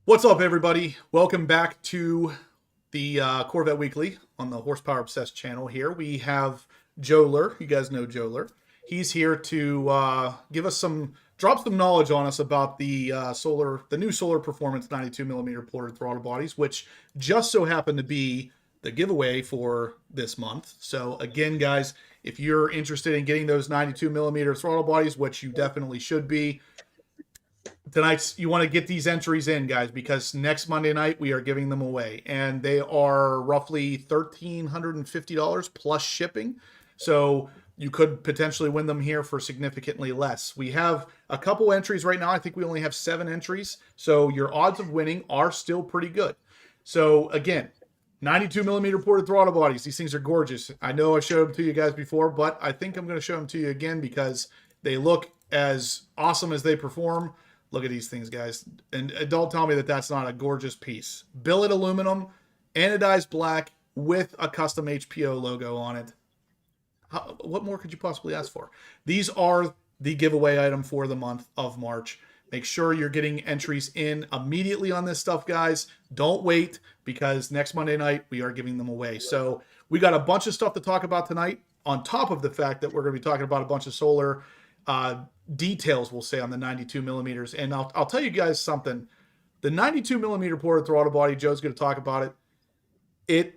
What's up, everybody? Welcome back to the Corvette Weekly on the Horsepower Obsessed channel. Here we have Joeler. You guys know Joeler. He's here to give us drop some knowledge on us about the new Solar Performance 92mm ported throttle bodies, which just so happened to be the giveaway for this month. So again, guys, if you're interested in getting those 92mm throttle bodies, which you definitely should be, tonight you want to get these entries in, guys, because next Monday night we are giving them away, and they are roughly $1,350 plus shipping. So you could potentially win them here for significantly less. We have a couple entries right now. I think we only have 7 entries, so your odds of winning are still pretty good. So again, 92mm ported throttle bodies. These things are gorgeous. I know I showed them to you guys before, but I think I'm going to show them to you again because they look as awesome as they perform. Look at these things, guys. And don't tell me that that's not a gorgeous piece. Billet aluminum, anodized black with a custom HPO logo on it. What more could you possibly ask for? These are the giveaway item for the month of March. Make sure you're getting entries in immediately on this stuff, guys. Don't wait, because next Monday night we are giving them away. So we got a bunch of stuff to talk about tonight, on top of the fact that we're going to be talking about a bunch of solar details, we'll say, on the 92mm. And I'll tell you guys something. The 92mm ported throttle body, Joe's going to talk about it.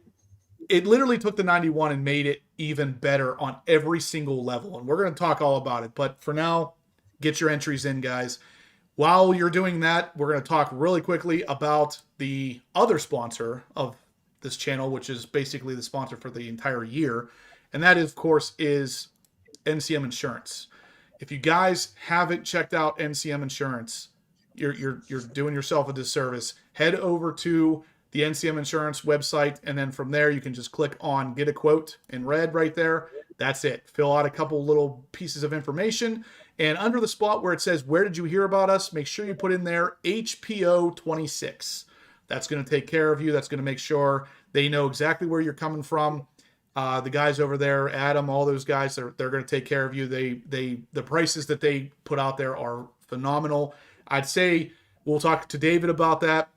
It literally took the 91 and made it even better on every single level. And we're going to talk all about it. But for now, get your entries in, guys. While you're doing that, we're going to talk really quickly about the other sponsor of this channel, which is basically the sponsor for the entire year. And that, of course, is NCM Insurance. If you guys haven't checked out NCM Insurance, you're doing yourself a disservice. Head over to the NCM Insurance website, and then from there you can just click on Get a Quote in red right there. That's it. Fill out a couple little pieces of information, and under the spot where it says, "Where did you hear about us?" make sure you put in there HPO 26. That's going to take care of you. That's going to make sure they know exactly where you're coming from. The guys over there, Adam, all those guys, they're going to take care of you. The prices that they put out there are phenomenal. I'd say we'll talk to David about that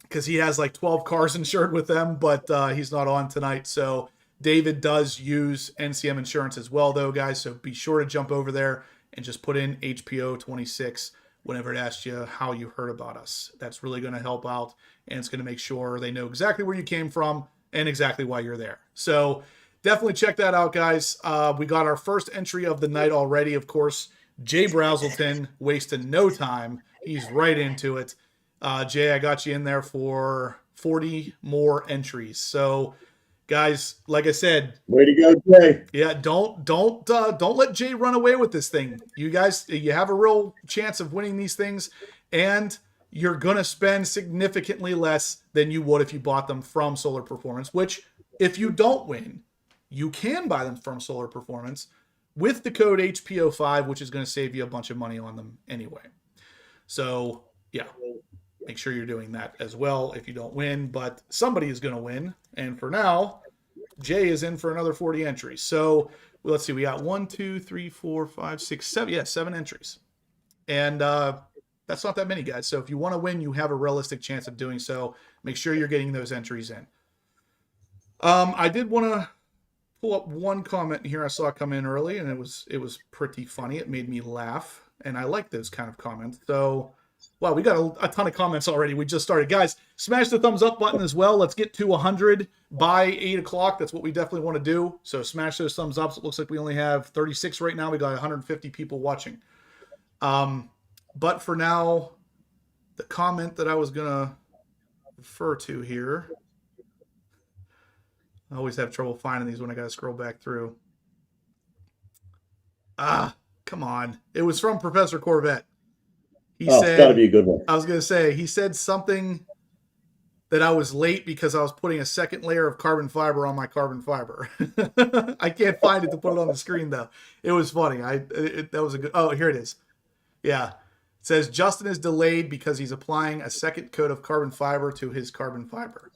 because he has like 12 cars insured with them, but he's not on tonight. So David does use NCM Insurance as well, though, guys. So be sure to jump over there and just put in HPO 26 whenever it asks you how you heard about us. That's really going to help out, and it's going to make sure they know exactly where you came from and exactly why you're there. So definitely check that out, guys. We got our first entry of the night already, of course. Jay Brazelton wasted no time. He's right into it. Jay, I got you in there for 40 more entries. So, guys, like I said, way to go, Jay. Yeah, don't let Jay run away with this thing. You guys, you have a real chance of winning these things, and you're going to spend significantly less than you would if you bought them from Solar Performance, which, if you don't win, you can buy them from Solar Performance with the code HPO5, which is going to save you a bunch of money on them anyway. So, yeah, make sure you're doing that as well if you don't win, but somebody is going to win. And for now, Jay is in for another 40 entries. So, let's see, we got 1, 2, 3, 4, 5, 6, 7. Yeah, 7 entries. And, that's not that many, guys. So if you want to win, you have a realistic chance of doing so. Make sure you're getting those entries in. I did want to pull up one comment here I saw come in early, and it was pretty funny. It made me laugh, and I like those kind of comments. So, wow, we got a ton of comments already. We just started. Guys, smash the thumbs up button as well. Let's get to 100 by 8 o'clock. That's what we definitely want to do. So smash those thumbs ups. It looks like we only have 36 right now. We got 150 people watching. But for now, the comment that I was going to refer to here, I always have trouble finding these when I got to scroll back through. Come on. It was from Professor Corvette. He said, it's got to be a good one. I was going to say, he said something that I was late because I was putting a second layer of carbon fiber on my carbon fiber. I can't find it to put it on the screen, though. It was funny. That was a good, oh, here it is. Yeah. It says Justin is delayed because he's applying a second coat of carbon fiber to his carbon fiber.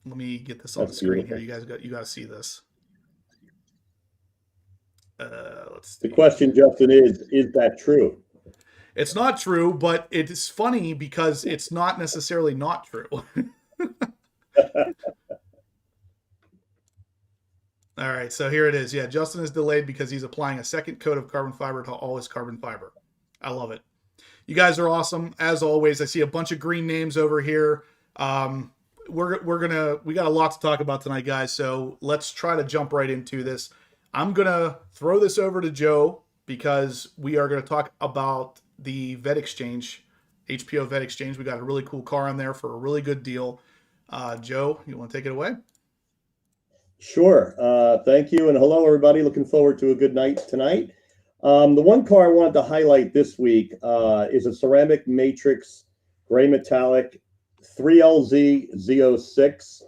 Let me get this on the screen here. You guys got to see this. Let's see. The question, Justin, is that true? It's not true, but it's funny because it's not necessarily not true. All right, so here it is. Yeah, Justin is delayed because he's applying a second coat of carbon fiber to all his carbon fiber. I love it. You guys are awesome as always. I see a bunch of green names over here. We got a lot to talk about tonight, guys. So let's try to jump right into this. I'm gonna throw this over to Joe because we are gonna talk about the Vet Exchange, HPO Vet Exchange. We got a really cool car in there for a really good deal. Joe, you want to take it away? Sure. Thank you. And hello, everybody. Looking forward to a good night tonight. The one car I wanted to highlight this week is a ceramic matrix gray metallic 3LZ Z06.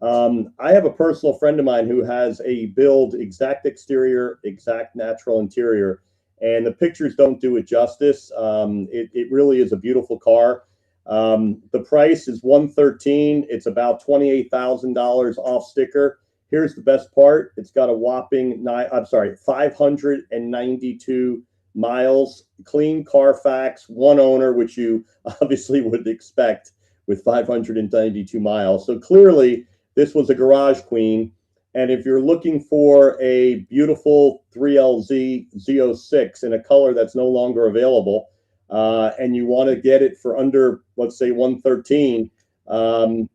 I have a personal friend of mine who has a build exact exterior, exact natural interior, and the pictures don't do it justice. It really is a beautiful car. The price is $113. It's about $28,000 off sticker. Here's the best part. It's got a whopping 592 miles, clean Carfax, one owner, which you obviously would expect with 592 miles. So clearly this was a garage queen. And if you're looking for a beautiful 3LZ Z06 in a color that's no longer available, and you want to get it for under, let's say, 113,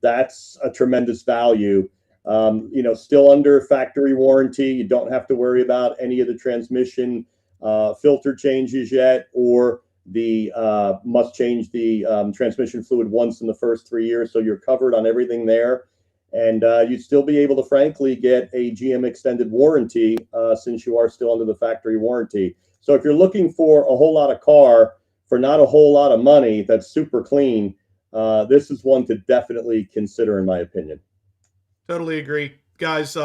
that's a tremendous value. Still under factory warranty. You don't have to worry about any of the transmission filter changes yet, or the must change the transmission fluid once in the first 3 years. So you're covered on everything there. And you'd still be able to, frankly, get a GM extended warranty since you are still under the factory warranty. So if you're looking for a whole lot of car for not a whole lot of money that's super clean, this is one to definitely consider, in my opinion. Totally agree. Guys,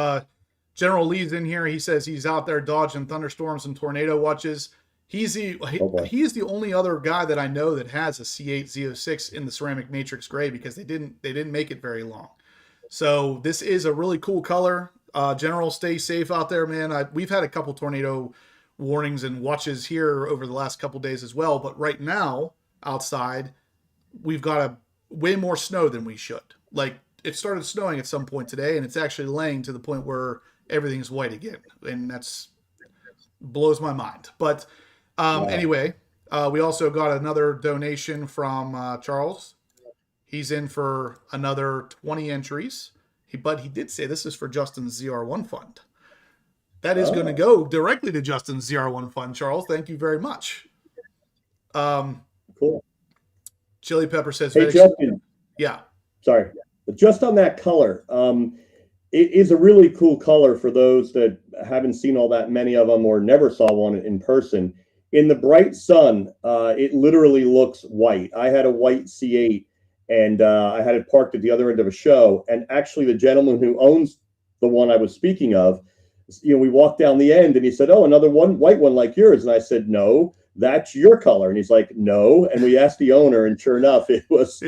General Lee's in here. He says he's out there dodging thunderstorms and tornado watches. He's the only other guy that I know that has a C8 Z06 in the ceramic matrix gray because they didn't make it very long. So this is a really cool color. General, stay safe out there, man. We've had a couple tornado warnings and watches here over the last couple days as well. But right now, outside, we've got way more snow than we should. Like, it started snowing at some point today, and it's actually laying to the point where everything's white again. And that's blows my mind. But anyway, we also got another donation from Charles. He's in for another 20 entries. But he did say this is for Justin's ZR1 fund. That is going to go directly to Justin's ZR1 fund, Charles. Thank you very much. Cool. Chili Pepper says, hey, Justin. Yeah. Sorry. But just on that color, it is a really cool color for those that haven't seen all that many of them or never saw one in person. In the bright sun, it literally looks white. I had a white C8, and I had it parked at the other end of a show. And actually, the gentleman who owns the one I was speaking of, we walked down the end, and he said, "Oh, another one, white one like yours." And I said, "No, that's your color." And he's like, "No." And we asked the owner, and sure enough, it was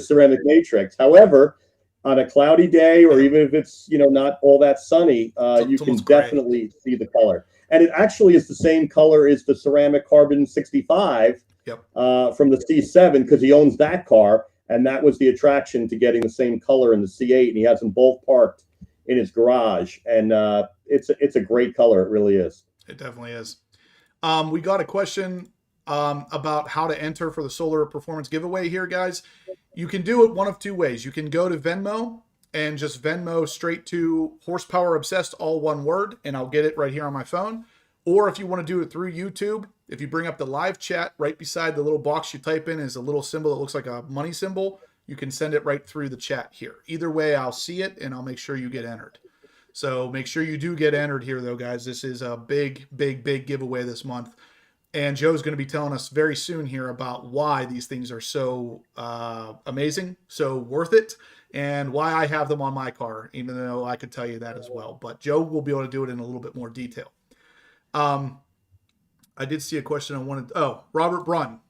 ceramic matrix. However, on a cloudy day, or even if it's not all that sunny, you can definitely see the color. And it actually is the same color as the ceramic carbon 65 from the C7, because he owns that car, and that was the attraction to getting the same color in the C8. And he has them both parked in his garage, and it's a great color. It really is. It definitely is. We got a question about how to enter for the solar performance giveaway here, guys. You can do it one of two ways. You can go to Venmo and just Venmo straight to Horsepower Obsessed, all one word, and I'll get it right here on my phone. Or if you want to do it through YouTube, if you bring up the live chat, right beside the little box you type in is a little symbol that looks like a money symbol. You can send it right through the chat here. Either way, I'll see it, and I'll make sure you get entered. So make sure you do get entered here, though, guys. This is a big, big, big giveaway this month. And Joe's going to be telling us very soon here about why these things are so amazing, so worth it, and why I have them on my car, even though I could tell you that as well. But Joe will be able to do it in a little bit more detail. I did see a question I wanted. Oh, Robert Brunn.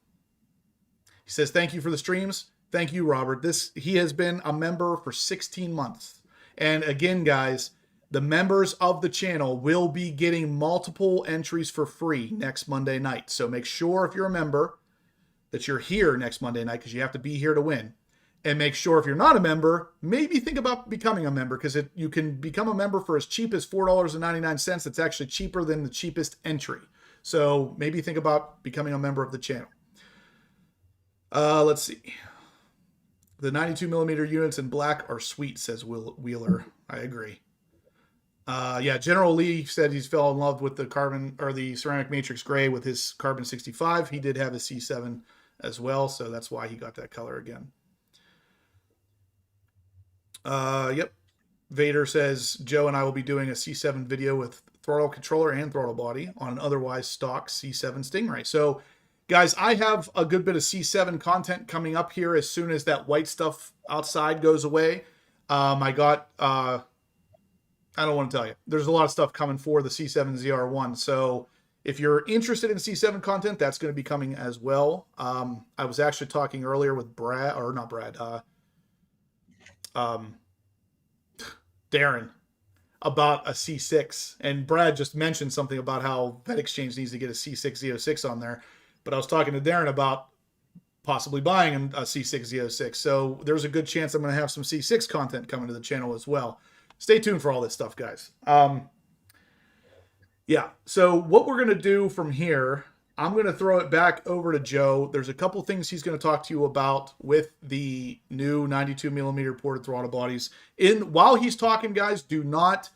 He says, "Thank you for the streams." Thank you, Robert. He has been a member for 16 months. And again, guys, the members of the channel will be getting multiple entries for free next Monday night. So make sure if you're a member that you're here next Monday night, because you have to be here to win. And make sure, if you're not a member, maybe think about becoming a member, because you can become a member for as cheap as $4.99. It's actually cheaper than the cheapest entry. So maybe think about becoming a member of the channel. Let's see. The 92 millimeter units in black are sweet, says Wheeler. I agree. Yeah, General Lee said he's fell in love with the carbon, or the ceramic matrix gray with his carbon 65. He did have a C7 as well, so that's why he got that color again. Yep. Vader says Joe and I will be doing a C7 video with throttle controller and throttle body on an otherwise stock C7 Stingray. So, guys, I have a good bit of C7 content coming up here as soon as that white stuff outside goes away. I got, I don't want to tell you. There's a lot of stuff coming for the C7 ZR1. So if you're interested in C7 content, that's going to be coming as well. I was actually talking earlier with Darren about a C6, and Brad just mentioned something about how Vet Exchange needs to get a C6 Z06 on there. But I was talking to Darren about possibly buying a C6 Z06. So there's a good chance I'm going to have some C6 content coming to the channel as well. Stay tuned for all this stuff, guys. Yeah, so what we're going to do from here, I'm going to throw it back over to Joe. There's a couple things he's going to talk to you about with the new 92 millimeter ported throttle bodies. While he's talking, guys, do not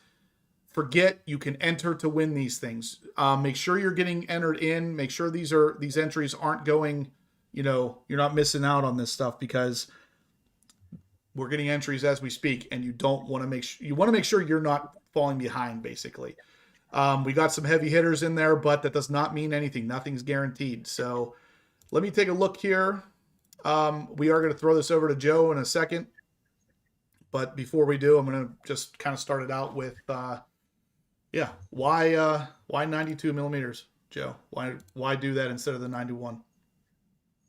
forget you can enter to win these things. Make sure you're getting entered in. Make sure these entries aren't going, you're not missing out on this stuff, because we're getting entries as we speak, and you want to make sure you're not falling behind, basically. We got some heavy hitters in there, but that does not mean anything. Nothing's guaranteed. So let me take a look here. We are going to throw this over to Joe in a second. But before we do, I'm going to just kind of start it out with, why 92 millimeters, Joe? Why do that instead of the 91?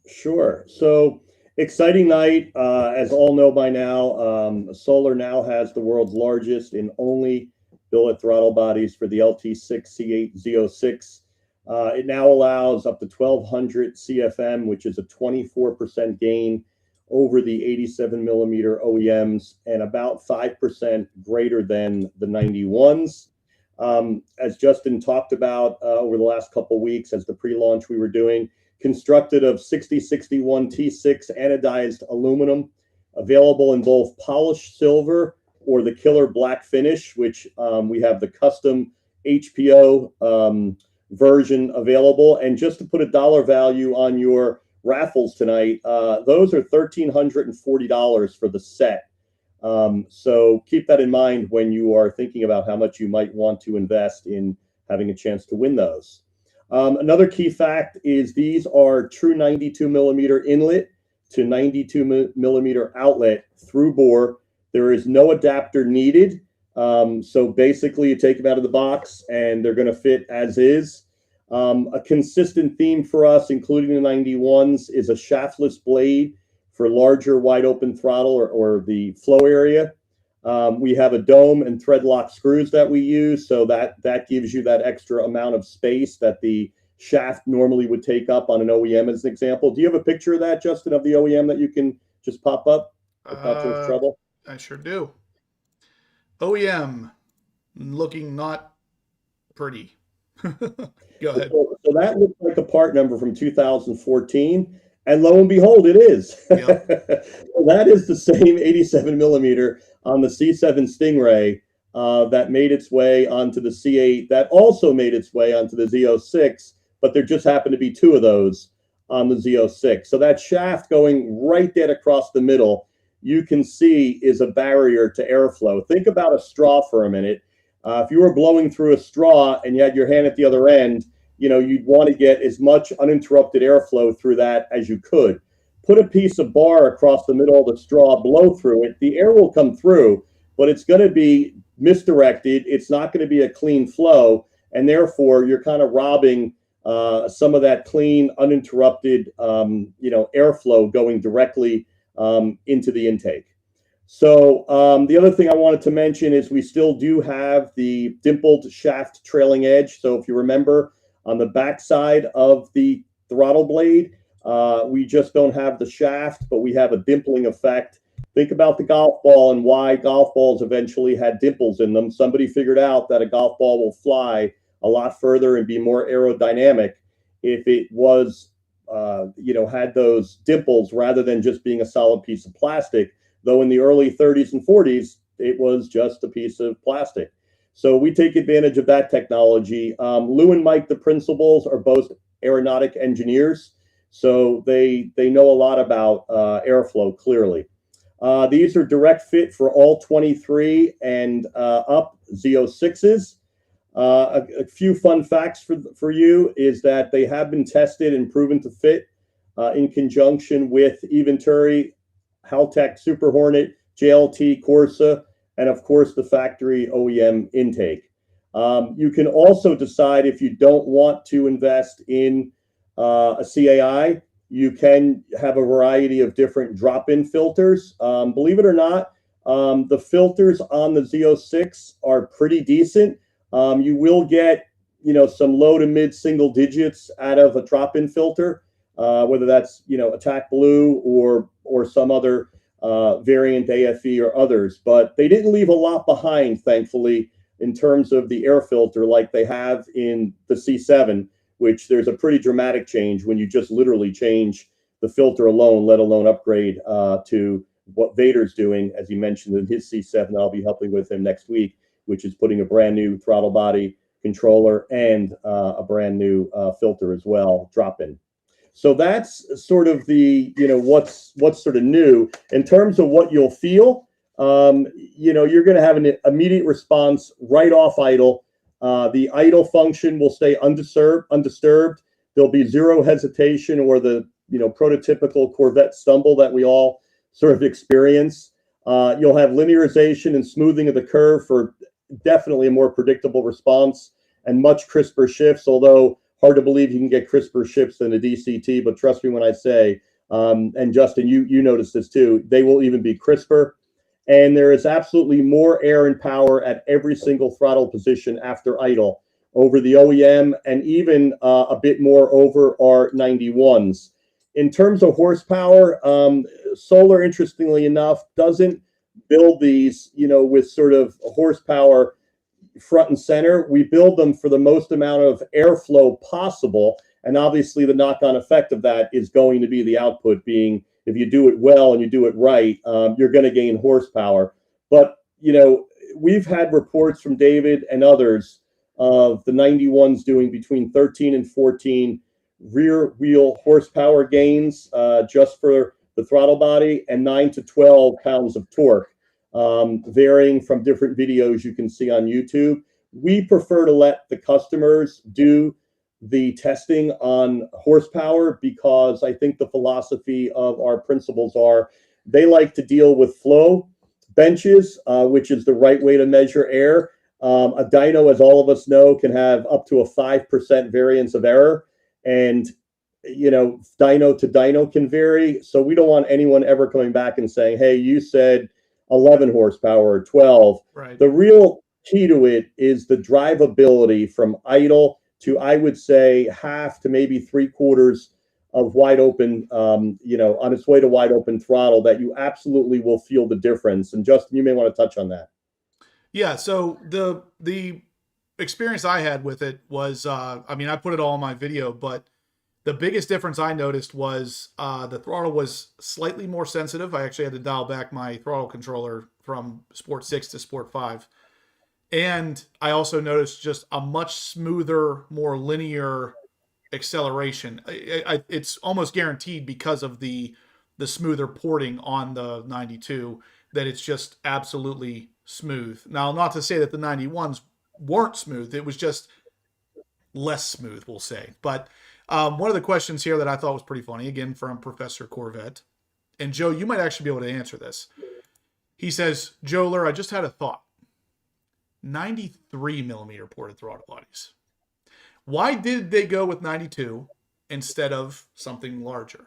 Sure. So exciting night. As all know by now, Solar now has the world's largest and only billet throttle bodies for the LT6 C8 Z06. It now allows up to 1200 CFM, which is a 24% gain over the 87 millimeter OEMs and about 5% greater than the 91s. As Justin talked about over the last couple of weeks, as the pre-launch we were doing, constructed of 6061 T6 anodized aluminum, available in both polished silver or the killer black finish, which we have the custom HPO version available. And just to put a dollar value on your raffles tonight, those are $1,340 for the set. So keep that in mind when you are thinking about how much you might want to invest in having a chance to win those. Another key fact is these are true 92 millimeter inlet to 92 millimeter outlet through bore. There is no adapter needed. So basically you take them out of the box and they're going to fit as is. A consistent theme for us, including the 91s, is a shaftless blade for larger wide open throttle or the flow area. We have a dome and thread lock screws that we use, so that gives you that extra amount of space that the shaft normally would take up on an OEM, as an example. Do you have a picture of that, Justin, of the OEM that you can just pop up without too much trouble? I sure do. OEM looking not pretty. Go ahead. So that looks like a part number from 2014. And lo and behold, it is. Yep. That is the same 87 millimeter on the C7 Stingray that made its way onto the C8, that also made its way onto the Z06, but there just happened to be two of those on the Z06. So that shaft going right dead across the middle, you can see is a barrier to airflow. Think about a straw for a minute. If you were blowing through a straw and you had your hand at the other end, you'd want to get as much uninterrupted airflow through that as you could. Put a piece of bar across the middle of the straw, blow through it. The air will come through, but it's going to be misdirected. It's not going to be a clean flow, and therefore you're kind of robbing some of that clean, uninterrupted, airflow going directly into the intake. So the other thing I wanted to mention is we still do have the dimpled shaft trailing edge. So if you remember, on the backside of the throttle blade, We just don't have the shaft, but we have a dimpling effect. Think about the golf ball and why golf balls eventually had dimples in them. Somebody figured out that a golf ball will fly a lot further and be more aerodynamic if it was, had those dimples rather than just being a solid piece of plastic. Though in the early 30s and 40s, it was just a piece of plastic. So we take advantage of that technology. Lou and Mike, the principals, are both aeronautic engineers, so they know a lot about airflow, clearly. These are direct fit for all 23 and up Z06s. A few fun facts for you is that they have been tested and proven to fit in conjunction with Eventuri, Haltech Super Hornet, JLT Corsa, and of course the factory OEM intake. You can also decide if you don't want to invest in a CAI. You can have a variety of different drop-in filters. Believe it or not, the filters on the Z06 are pretty decent. You will get, some low to mid single digits out of a drop-in filter, whether that's, Attack Blue or some other variant AFE or others. But they didn't leave a lot behind, thankfully, in terms of the air filter like they have in the C7, which there's a pretty dramatic change when you just literally change the filter alone, let alone upgrade to what Vader's doing, as he mentioned in his C7. I'll be helping with him next week, which is putting a brand new throttle body controller and a brand new filter as well, drop-in. So that's sort of the, what's sort of new. In terms of what you'll feel, you're going to have an immediate response right off idle. The idle function will stay undisturbed. There'll be zero hesitation or the, prototypical Corvette stumble that we all sort of experience. You'll have linearization and smoothing of the curve for definitely a more predictable response and much crisper shifts, although hard to believe you can get crisper shifts than a DCT, but trust me when I say, and Justin, you noticed this too, they will even be crisper. And there is absolutely more air and power at every single throttle position after idle over the OEM and even a bit more over our 91s. In terms of horsepower, Solar, interestingly enough, doesn't build these, with sort of horsepower front and center. We build them for the most amount of airflow possible. And obviously the knock-on effect of that is going to be the output being, if you do it well and you do it right, you're going to gain horsepower. But, we've had reports from David and others of the 91s doing between 13 and 14 rear wheel horsepower gains just for the throttle body and 9 to 12 pounds of torque, varying from different videos you can see on YouTube. We prefer to let the customers do the testing on horsepower because I think the philosophy of our principals are they like to deal with flow benches, which is the right way to measure air. A dyno, as all of us know, can have up to a 5% variance of error. And, dyno to dyno can vary. So we don't want anyone ever coming back and saying, hey, you said 11 horsepower or 12. Right. The real key to it is the drivability from idle to, I would say, half to maybe 3/4 of wide open, on its way to wide open throttle, that you absolutely will feel the difference. And Justin, you may want to touch on that. Yeah. So the experience I had with it was, I put it all in my video, but the biggest difference I noticed was the throttle was slightly more sensitive. I actually had to dial back my throttle controller from Sport 6 to Sport 5. And I also noticed just a much smoother, more linear acceleration. It's almost guaranteed because of the smoother porting on the 92 that it's just absolutely smooth. Now, not to say that the 91s weren't smooth. It was just less smooth, we'll say. But one of the questions here that I thought was pretty funny, again, from Professor Corvette, and Joe, you might actually be able to answer this. He says, Joeler, I just had a thought. 93 millimeter ported throttle bodies. Why did they go with 92 instead of something larger?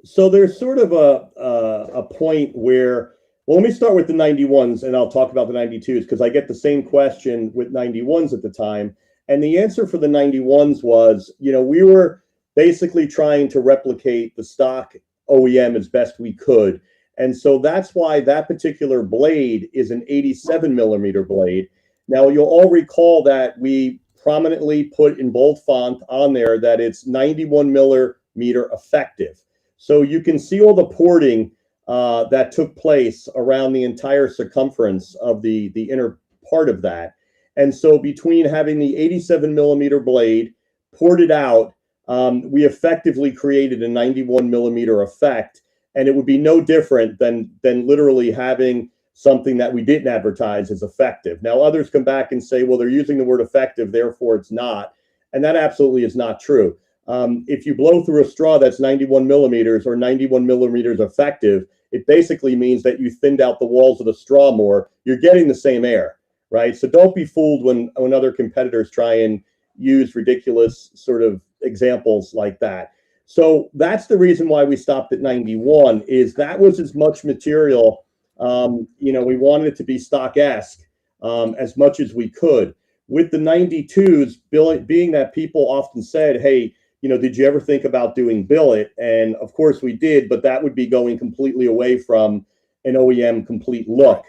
So there's sort of a point where, well, let me start with the 91s and I'll talk about the 92s because I get the same question with 91s at the time. And the answer for the 91s was, we were basically trying to replicate the stock OEM as best we could. And so that's why that particular blade is an 87 millimeter blade. Now, you'll all recall that we prominently put in bold font on there that it's 91 millimeter effective. So you can see all the porting that took place around the entire circumference of the inner part of that. And so between having the 87 millimeter blade ported out, we effectively created a 91 millimeter effect. And it would be no different than literally having something that we didn't advertise as effective. Now, others come back and say, well, they're using the word effective, therefore it's not. And that absolutely is not true. If you blow through a straw that's 91 millimeters or 91 millimeters effective, it basically means that you thinned out the walls of the straw more. You're getting the same air, right? So don't be fooled when other competitors try and use ridiculous sort of examples like that. So that's the reason why we stopped at 91, is that was as much material, we wanted it to be stock-esque as much as we could. With the 92s, being that people often said, hey, did you ever think about doing billet? And of course we did, but that would be going completely away from an OEM complete look.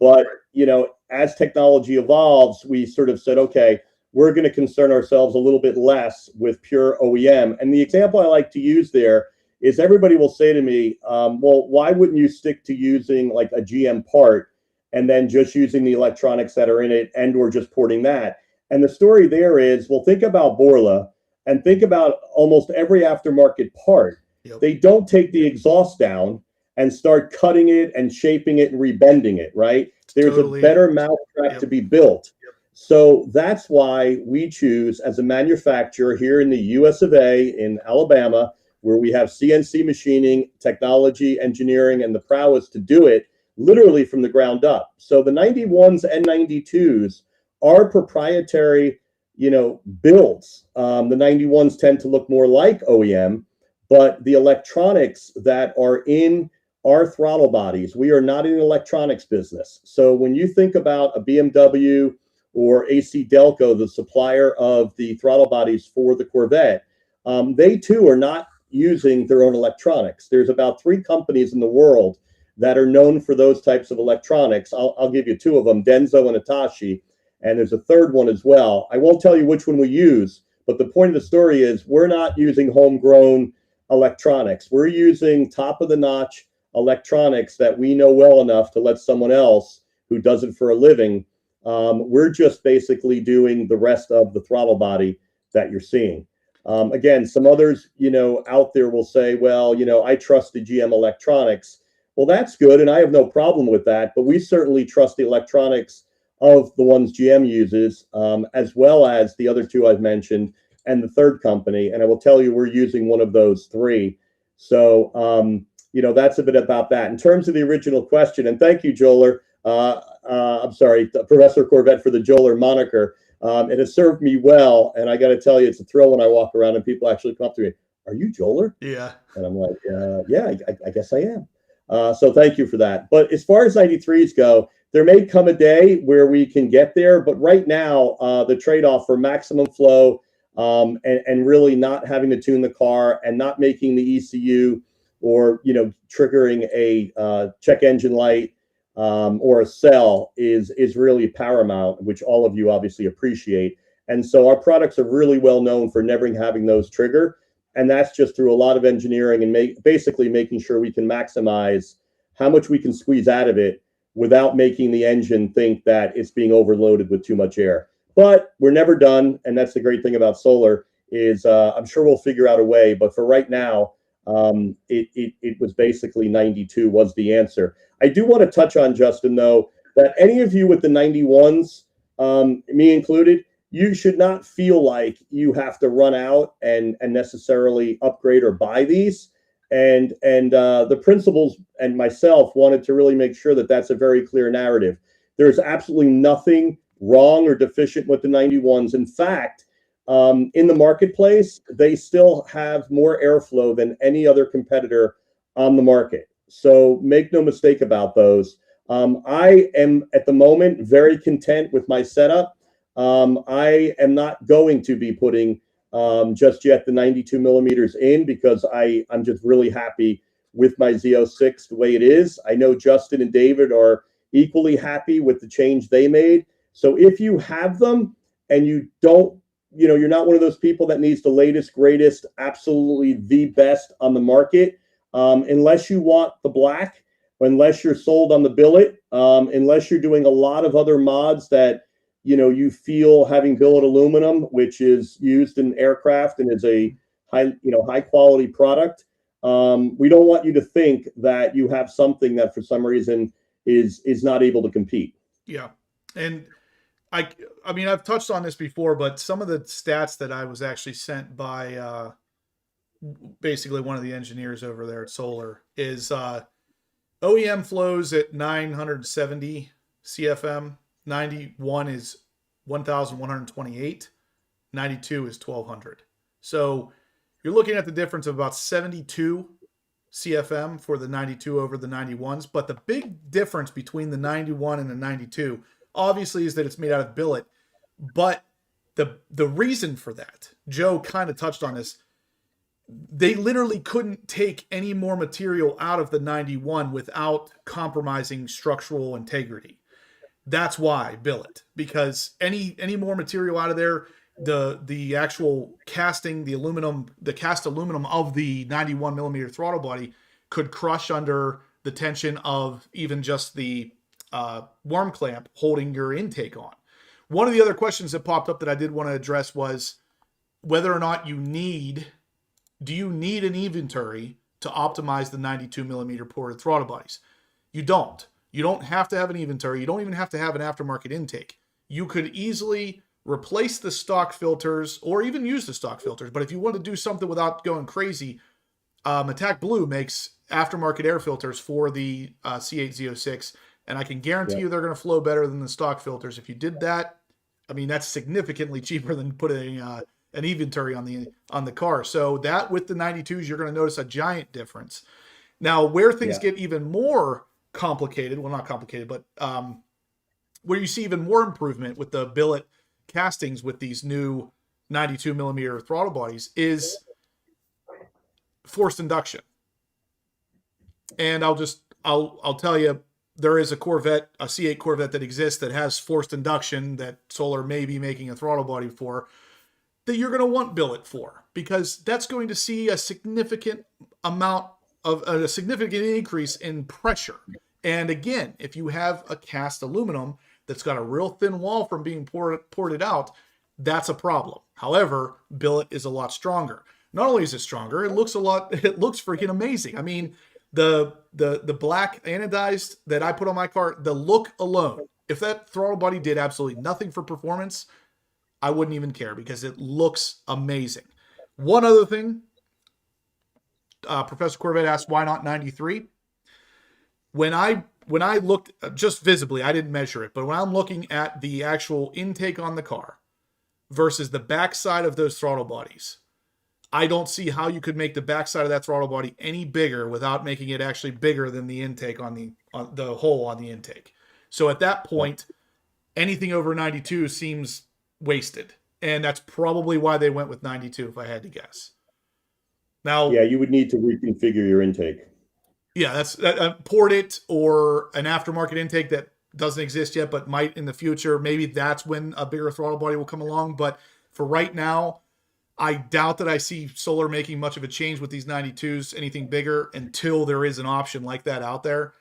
But, as technology evolves, we sort of said, okay, we're going to concern ourselves a little bit less with pure OEM. And the example I like to use there is everybody will say to me, well, why wouldn't you stick to using like a GM part and then just using the electronics that are in it and or just porting that? And the story there is, well, think about Borla and think about almost every aftermarket part. Yep. They don't take the exhaust down and start cutting it and shaping it and rebending it, right? There's a better mousetrap to be built. Yep. So that's why we choose, as a manufacturer here in the US of A in Alabama, where we have CNC machining, technology, engineering, and the prowess to do it literally from the ground up. So the 91s and 92s are proprietary, builds. The 91s tend to look more like OEM, but the electronics that are in our throttle bodies, we are not in the electronics business. So when you think about a BMW or AC Delco, the supplier of the throttle bodies for the Corvette, they too are not using their own electronics. There's about 3 companies in the world that are known for those types of electronics. I'll give you 2 of them, Denso and Hitachi, and there's a third one as well. I won't tell you which one we use, but the point of the story is we're not using homegrown electronics. We're using top-of-the-notch electronics that we know well enough to let someone else who does it for a living. We're just basically doing the rest of the throttle body that you're seeing. Again, some others, out there will say, well, I trust the GM electronics. Well, that's good, and I have no problem with that, but we certainly trust the electronics of the ones GM uses, as well as the other 2 I've mentioned, and the third company. And I will tell you, we're using one of those 3. So, that's a bit about that. In terms of the original question, and thank you, Joeler. I'm sorry, Professor Corvette, for the Joeler moniker. It has served me well, and I got to tell you, it's a thrill when I walk around and people actually come up to me, are you Joeler? Yeah. And I'm like, yeah, I guess I am. So thank you for that. But as far as 93s go, there may come a day where we can get there, but right now, the trade-off for maximum flow and really not having to tune the car and not making the ECU or triggering a check engine light or a cell is really paramount, which all of you obviously appreciate. And so our products are really well known for never having those trigger, and that's just through a lot of engineering and basically making sure we can maximize how much we can squeeze out of it without making the engine think that it's being overloaded with too much air. But we're never done, and that's the great thing about solar is I'm sure we'll figure out a way. But for right now, it was basically 92 was the answer. I do want to touch on, Justin, though, that any of you with the 91s, me included, you should not feel like you have to run out and necessarily upgrade or buy these. And the principals and myself wanted to really make sure that that's a very clear narrative. There's absolutely nothing wrong or deficient with the 91s. In fact, in the marketplace, they still have more airflow than any other competitor on the market. So make no mistake about those. I am at the moment very content with my setup. I am not going to be putting just yet the 92 millimeters in, because I'm just really happy with my Z06 the way it is. I know Justin and David are equally happy with the change they made. So if you have them and you don't, you're not one of those people that needs the latest, greatest, absolutely the best on the market, unless you want the black, unless you're sold on the billet, unless you're doing a lot of other mods that, you feel having billet aluminum, which is used in aircraft and is a high quality product. We don't want you to think that you have something that for some reason is not able to compete. Yeah. And I mean, I've touched on this before, but some of the stats that I was actually sent by basically one of the engineers over there at Solar is OEM flows at 970 CFM, 91 is 1,128, 92 is 1,200. So you're looking at the difference of about 72 CFM for the 92 over the 91s. But the big difference between the 91 and the 92, obviously, is that it's made out of billet. But the reason for that, Joe kind of touched on this, they literally couldn't take any more material out of the 91 without compromising structural integrity. That's why billet, because any more material out of there, the actual casting, the cast aluminum of the 91 millimeter throttle body could crush under the tension of even just the worm clamp holding your intake on. One of the other questions that popped up that I did want to address was whether or not do you need an inventory to optimize the 92 millimeter ported throttle bodies? You don't. You don't have to have an inventory. You don't even have to have an aftermarket intake. You could easily replace the stock filters or even use the stock filters. But if you want to do something without going crazy, Attack Blue makes aftermarket air filters for the C8 Z06. And I can guarantee you they're going to flow better than the stock filters. If you did that, I mean, that's significantly cheaper than putting an inventory on the car. So that with the 92s, you're going to notice a giant difference. Now, where things get even more complicated, well, not complicated, but where you see even more improvement with the billet castings with these new 92 millimeter throttle bodies is forced induction. And I'll tell you, there is a Corvette, a C8 Corvette that exists that has forced induction that Solar may be making a throttle body for, that you're going to want billet for, because that's going to see a significant increase in pressure. And again, if you have a cast aluminum that's got a real thin wall from being ported out, that's a problem. However, billet is a lot stronger. Not only is it stronger, it looks freaking amazing. I mean, the black anodized that I put on my car, the look alone, if that throttle body did absolutely nothing for performance, I wouldn't even care because it looks amazing. One other thing, Professor Corvette asked, why not 93? When I looked just visibly, I didn't measure it, but when I'm looking at the actual intake on the car versus the backside of those throttle bodies, I don't see how you could make the backside of that throttle body any bigger without making it actually bigger than the intake on the hole on the intake. So at that point, anything over 92 seems wasted. And that's probably why they went with 92, if I had to guess. Now, yeah, you would need to reconfigure your intake. Yeah, that's port it or an aftermarket intake that doesn't exist yet, but might in the future. Maybe that's when a bigger throttle body will come along. But for right now, I doubt that I see Solar making much of a change with these 92s, anything bigger, until there is an option like that out there.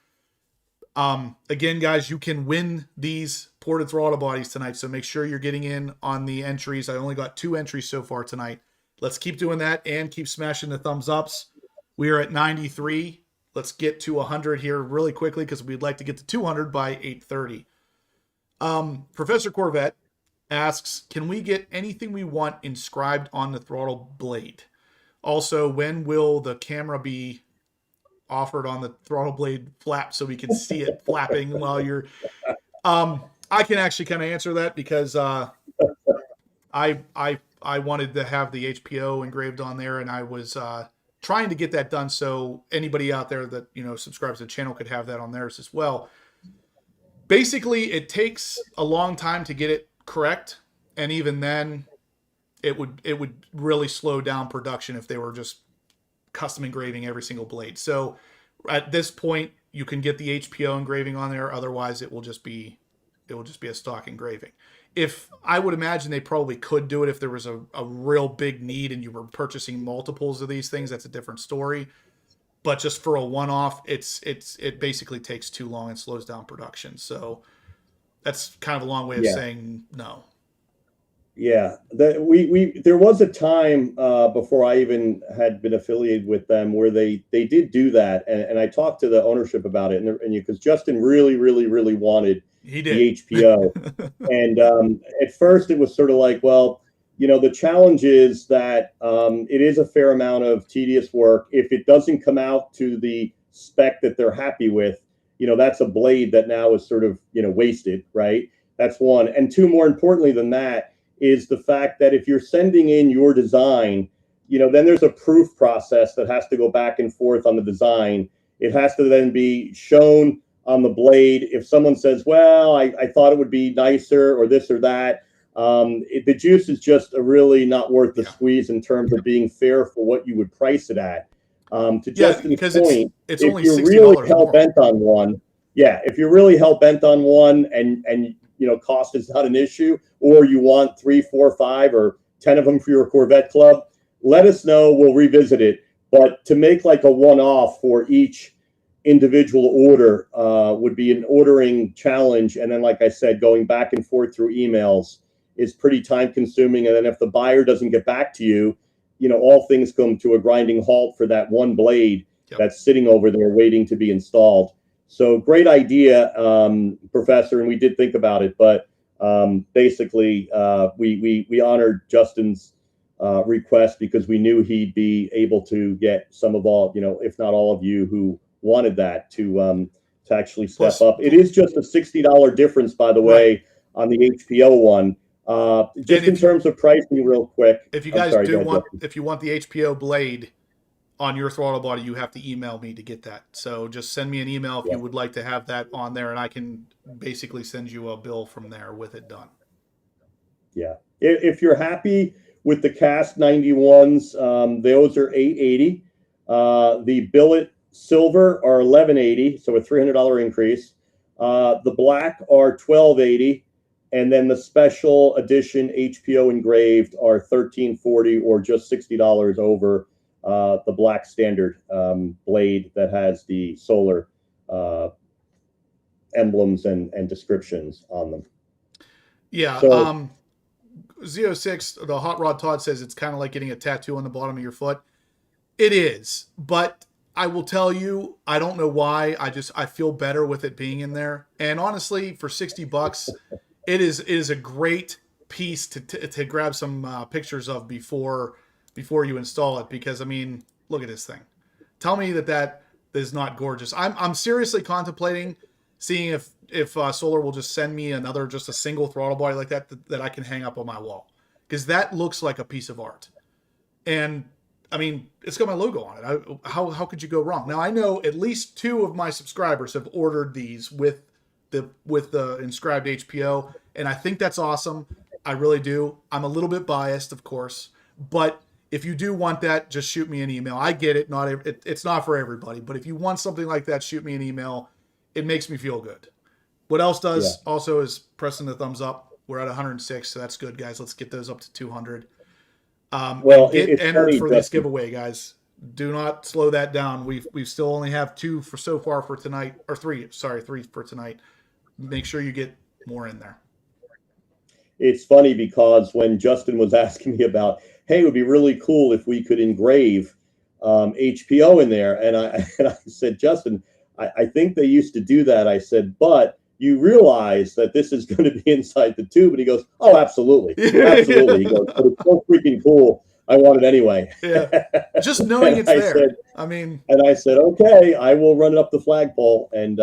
Again, guys, you can win these ported throttle bodies tonight, so make sure you're getting in on the entries. I only got 2 entries so far tonight. Let's keep doing that and keep smashing the thumbs ups. We are at 93. Let's get to 100 here really quickly because we'd like to get to 200 by 8:30. Professor Corvette asks, can we get anything we want inscribed on the throttle blade? Also, when will the camera be offered on the throttle blade flap so we can see it flapping while you're... I can actually kind of answer that because I wanted to have the HPO engraved on there, and I was trying to get that done so anybody out there that subscribes to the channel could have that on theirs as well. Basically, it takes a long time to get it correct, and even then, it would really slow down production if they were just custom engraving every single blade. So at this point, you can get the HPO engraving on there. Otherwise, it will just be a stock engraving. If I would imagine they probably could do it if there was a real big need and you were purchasing multiples of these things. That's a different story. But just for a one-off, it basically takes too long and slows down production. So that's kind of a long way of saying no. Yeah, there was a time before I even had been affiliated with them where they did do that, and I talked to the ownership about it, and because Justin really wanted the HPO, and at first it was sort of like, well, the challenge is that it is a fair amount of tedious work. If it doesn't come out to the spec that they're happy with, that's a blade that now is sort of wasted, right? That's one, and two, more importantly than that, is the fact that if you're sending in your design, then there's a proof process that has to go back and forth on the design. It has to then be shown on the blade. If someone says, well, I thought it would be nicer or this or that, the juice is just really not worth the squeeze in terms of being fair for what you would price it at. To Justin's point, it's if only you're $60 really hell-bent on one, if you're really hell-bent on one and cost is not an issue, or you want 3, 4, 5, or 10 of them for your Corvette club, let us know. We'll revisit it. But to make like a one-off for each individual order would be an ordering challenge. And then, like I said, going back and forth through emails is pretty time-consuming. And then if the buyer doesn't get back to you, all things come to a grinding halt for that one blade that's sitting over there waiting to be installed. So great idea, Professor, and we did think about it, but basically we honored Justin's request because we knew he'd be able to get some of all, if not all of you who wanted that to actually step up. It is just a $60 difference, by the way, on the HPO one. Just in terms of pricing, real quick. If you guys if you want the HPO blade on your throttle body, you have to email me to get that. So just send me an email if you would like to have that on there, and I can basically send you a bill from there with it done. Yeah. If you're happy with the cast 91s, those are $880. The billet silver are $1180, so a $300 increase. The black are $1280, and then the special edition HPO engraved are $1340, or just $60 over the black standard blade that has the solar emblems and descriptions on them. Yeah. So, Z06, the Hot Rod Todd says it's kind of like getting a tattoo on the bottom of your foot. It is, but I will tell you, I don't know why. I feel better with it being in there. And honestly, for $60, it is a great piece to grab some pictures of before you install it, because I mean, look at this thing. Tell me that is not gorgeous. I'm seriously contemplating seeing if Solar will just send me just a single throttle body like that I can hang up on my wall, because that looks like a piece of art. And I mean, it's got my logo on it. How could you go wrong? Now I know at least 2 of my subscribers have ordered these with the inscribed HPO, and I think that's awesome. I really do. I'm a little bit biased, of course, but if you do want that, just shoot me an email. I get it. It's not for everybody, but if you want something like that, shoot me an email. It makes me feel good. What else does also is pressing the thumbs up. We're at 106, so that's good, guys. Let's get those up to 200. Get entered for this giveaway, guys. Do not slow that down. We still only have 2 so far for tonight, or 3 for tonight. Make sure you get more in there. It's funny because when Justin was asking me about, hey, it would be really cool if we could engrave HPO in there, and I said, Justin, I think they used to do that. I said, but you realize that this is going to be inside the tube. And he goes, oh, absolutely. Absolutely. He goes, but it's so freaking cool. I want it anyway. Yeah. Just knowing it's there. And I said, okay, I will run it up the flagpole, and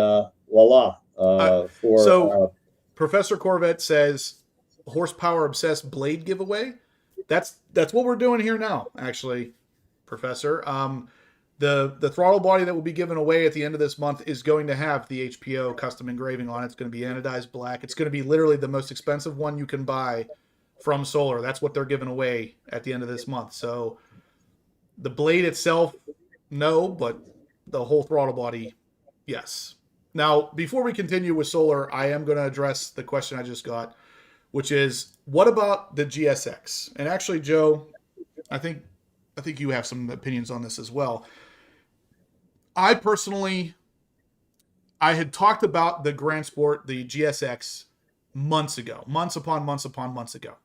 voila. Professor Corvette says horsepower obsessed blade giveaway. That's what we're doing here now, actually, Professor. The throttle body that will be given away at the end of this month is going to have the HPO custom engraving on it. It's going to be anodized black. It's going to be literally the most expensive one you can buy from Solar. That's what they're giving away at the end of this month. So the blade itself, no, but the whole throttle body, yes. Now, before we continue with Solar, I am going to address the question I just got, which is, what about the GSX? And actually, Joe, I think you have some opinions on this as well. I personally, I had talked about the Grand Sport, the GSX, months ago, months upon months upon months ago.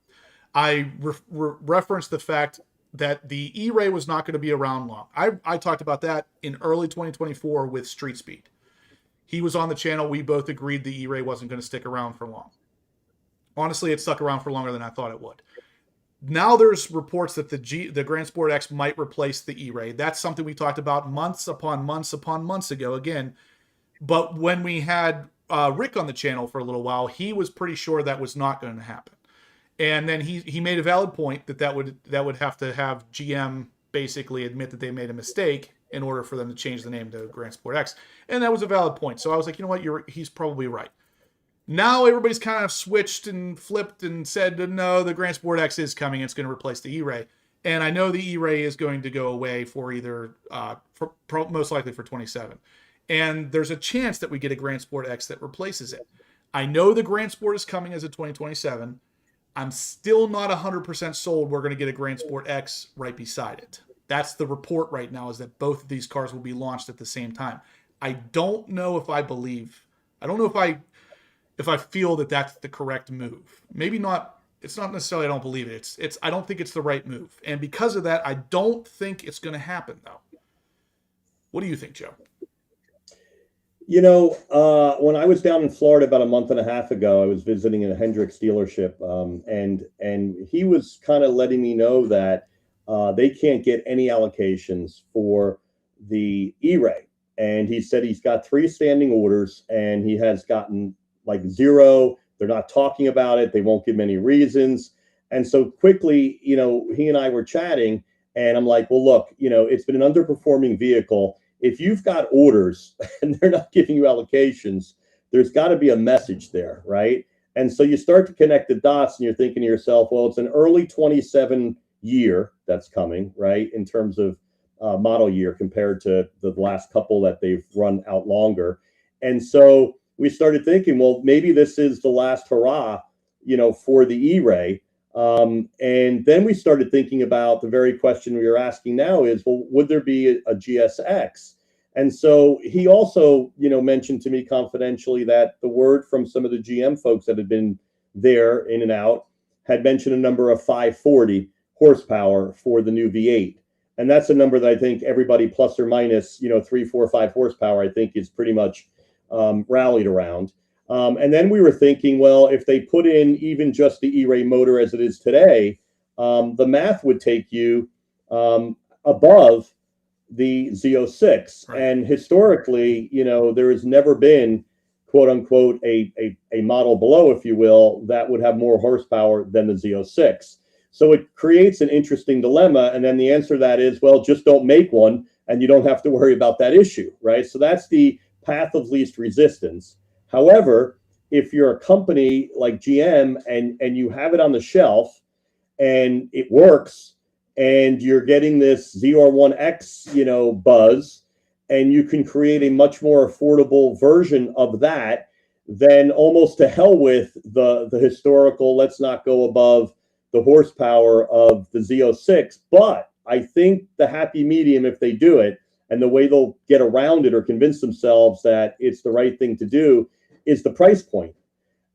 I referenced the fact that the E-Ray was not going to be around long. I talked about that in early 2024 with Street Speed. He was on the channel. We both agreed the E-Ray wasn't going to stick around for long. Honestly, it stuck around for longer than I thought it would. Now there's reports that the Grand Sport X might replace the E-Ray. That's something we talked about months upon months upon months ago again. But when we had Rick on the channel for a little while, he was pretty sure that was not going to happen. And then he made a valid point that would have to have GM basically admit that they made a mistake in order for them to change the name to Grand Sport X. And that was a valid point. So I was like, you know what, he's probably right. Now everybody's kind of switched and flipped and said, no, the Grand Sport X is coming. It's going to replace the E-Ray. And I know the E-Ray is going to go away for either, most likely for 27. And there's a chance that we get a Grand Sport X that replaces it. I know the Grand Sport is coming as a 2027. I'm still not 100% sold we're going to get a Grand Sport X right beside it. That's the report right now, is that both of these cars will be launched at the same time. I don't know if I believe. I don't know if I feel that that's the correct move. Maybe not. It's not necessarily I don't believe it. It's I don't think it's the right move. And because of that, I don't think it's going to happen, though. What do you think, Joe? You know, when I was down in Florida about a month and a half ago, I was visiting a Hendrix dealership, and he was kind of letting me know that they can't get any allocations for the E-Ray. And he said he's got 3 standing orders, and he has gotten like 0. They're not talking about it. They won't give many reasons. And so quickly, you know, he and I were chatting, and I'm like, well, look, you know, it's been an underperforming vehicle. If you've got orders and they're not giving you allocations, there's got to be a message there, right? And so you start to connect the dots, and you're thinking to yourself, well, it's an early 27 year that's coming, right, in terms of model year compared to the last couple that they've run out longer. And so we started thinking, well, maybe this is the last hurrah, you know, for the E-Ray. And then we started thinking about the very question we are asking now is, well, would there be a GSX? And so he also, you know, mentioned to me confidentially that the word from some of the GM folks that had been there in and out had mentioned a number of 540 horsepower for the new V8. And that's a number that I think everybody plus or minus, you know, 3, 4, 5 horsepower, I think is pretty much rallied around. And then we were thinking, well, if they put in even just the E-Ray motor as it is today, the math would take you above the Z06. Right. And historically, you know, there has never been, quote unquote, a model below, if you will, that would have more horsepower than the Z06. So it creates an interesting dilemma. And then the answer to that is, well, just don't make one and you don't have to worry about that issue, right? So that's the path of least resistance. However, if you're a company like GM and you have it on the shelf and it works and you're getting this ZR1X, you know, buzz, and you can create a much more affordable version of that, then almost to hell with the historical, let's not go above the horsepower of the Z06. But I think the happy medium, if they do it, and the way they'll get around it or convince themselves that it's the right thing to do, is the price point.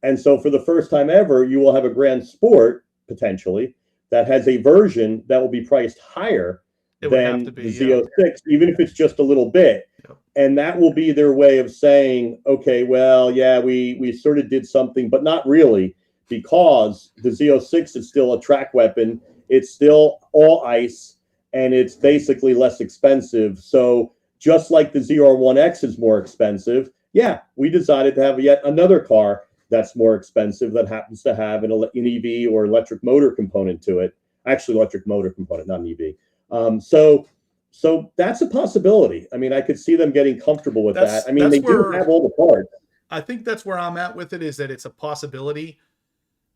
And so for the first time ever, you will have a Grand Sport, potentially, that has a version that will be priced higher than the Z06, even if it's just a little bit. Yep. And that will be their way of saying, okay, well, yeah, we sort of did something, but not really, because the Z06 is still a track weapon. It's still all ice, and it's basically less expensive. So just like the ZR1X is more expensive, yeah, we decided to have yet another car that's more expensive that happens to have an EV or electric motor component to it. Actually, electric motor component, not an EV. So that's a possibility. I mean, I could see them getting comfortable with that. I mean, they do have all the parts. I think that's where I'm at with it, is that it's a possibility.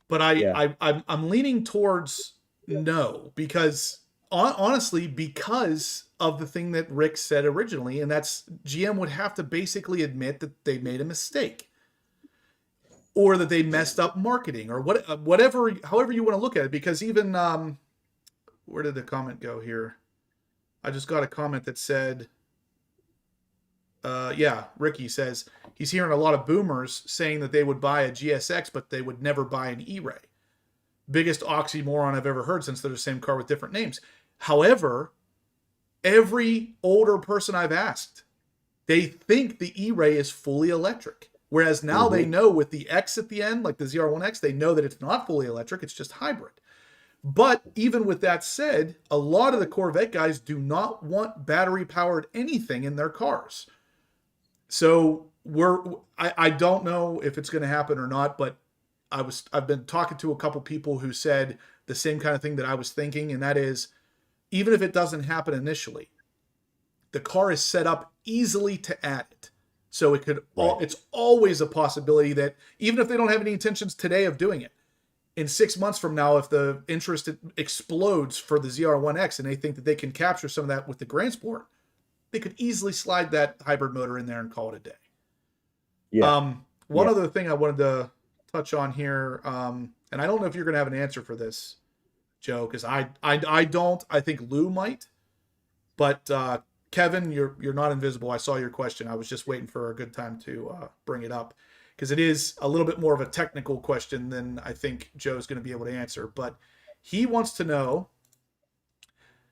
But Yeah. I'm leaning towards no, because honestly, because of the thing that Rick said originally, and that's GM would have to basically admit that they made a mistake, or that they messed up marketing, or whatever, however you want to look at it. Because even where did the comment go here? I just got a comment that said, yeah, Ricky says he's hearing a lot of boomers saying that they would buy a GSX, but they would never buy an E-Ray. Biggest oxymoron I've ever heard, since they're the same car with different names. However, every older person I've asked, they think the E-Ray is fully electric. Whereas now they know with the X at the end, like the ZR1X, they know that it's not fully electric, it's just hybrid. But even with that said, a lot of the Corvette guys do not want battery-powered anything in their cars. So I don't know if it's going to happen or not, but I've been talking to a couple people who said the same kind of thing that I was thinking, and that is, even if it doesn't happen initially, the car is set up easily to add it. So it could, it's always a possibility that even if they don't have any intentions today of doing it, in 6 months from now, if the interest explodes for the ZR1X and they think that they can capture some of that with the Grand Sport, they could easily slide that hybrid motor in there and call it a day. Yeah. One other thing I wanted to touch on here, and I don't know if you're going to have an answer for this, Joe, because I don't. I think Lou might, but Kevin, you're not invisible. I saw your question. I was just waiting for a good time to bring it up, because it is a little bit more of a technical question than I think Joe's going to be able to answer. But he wants to know.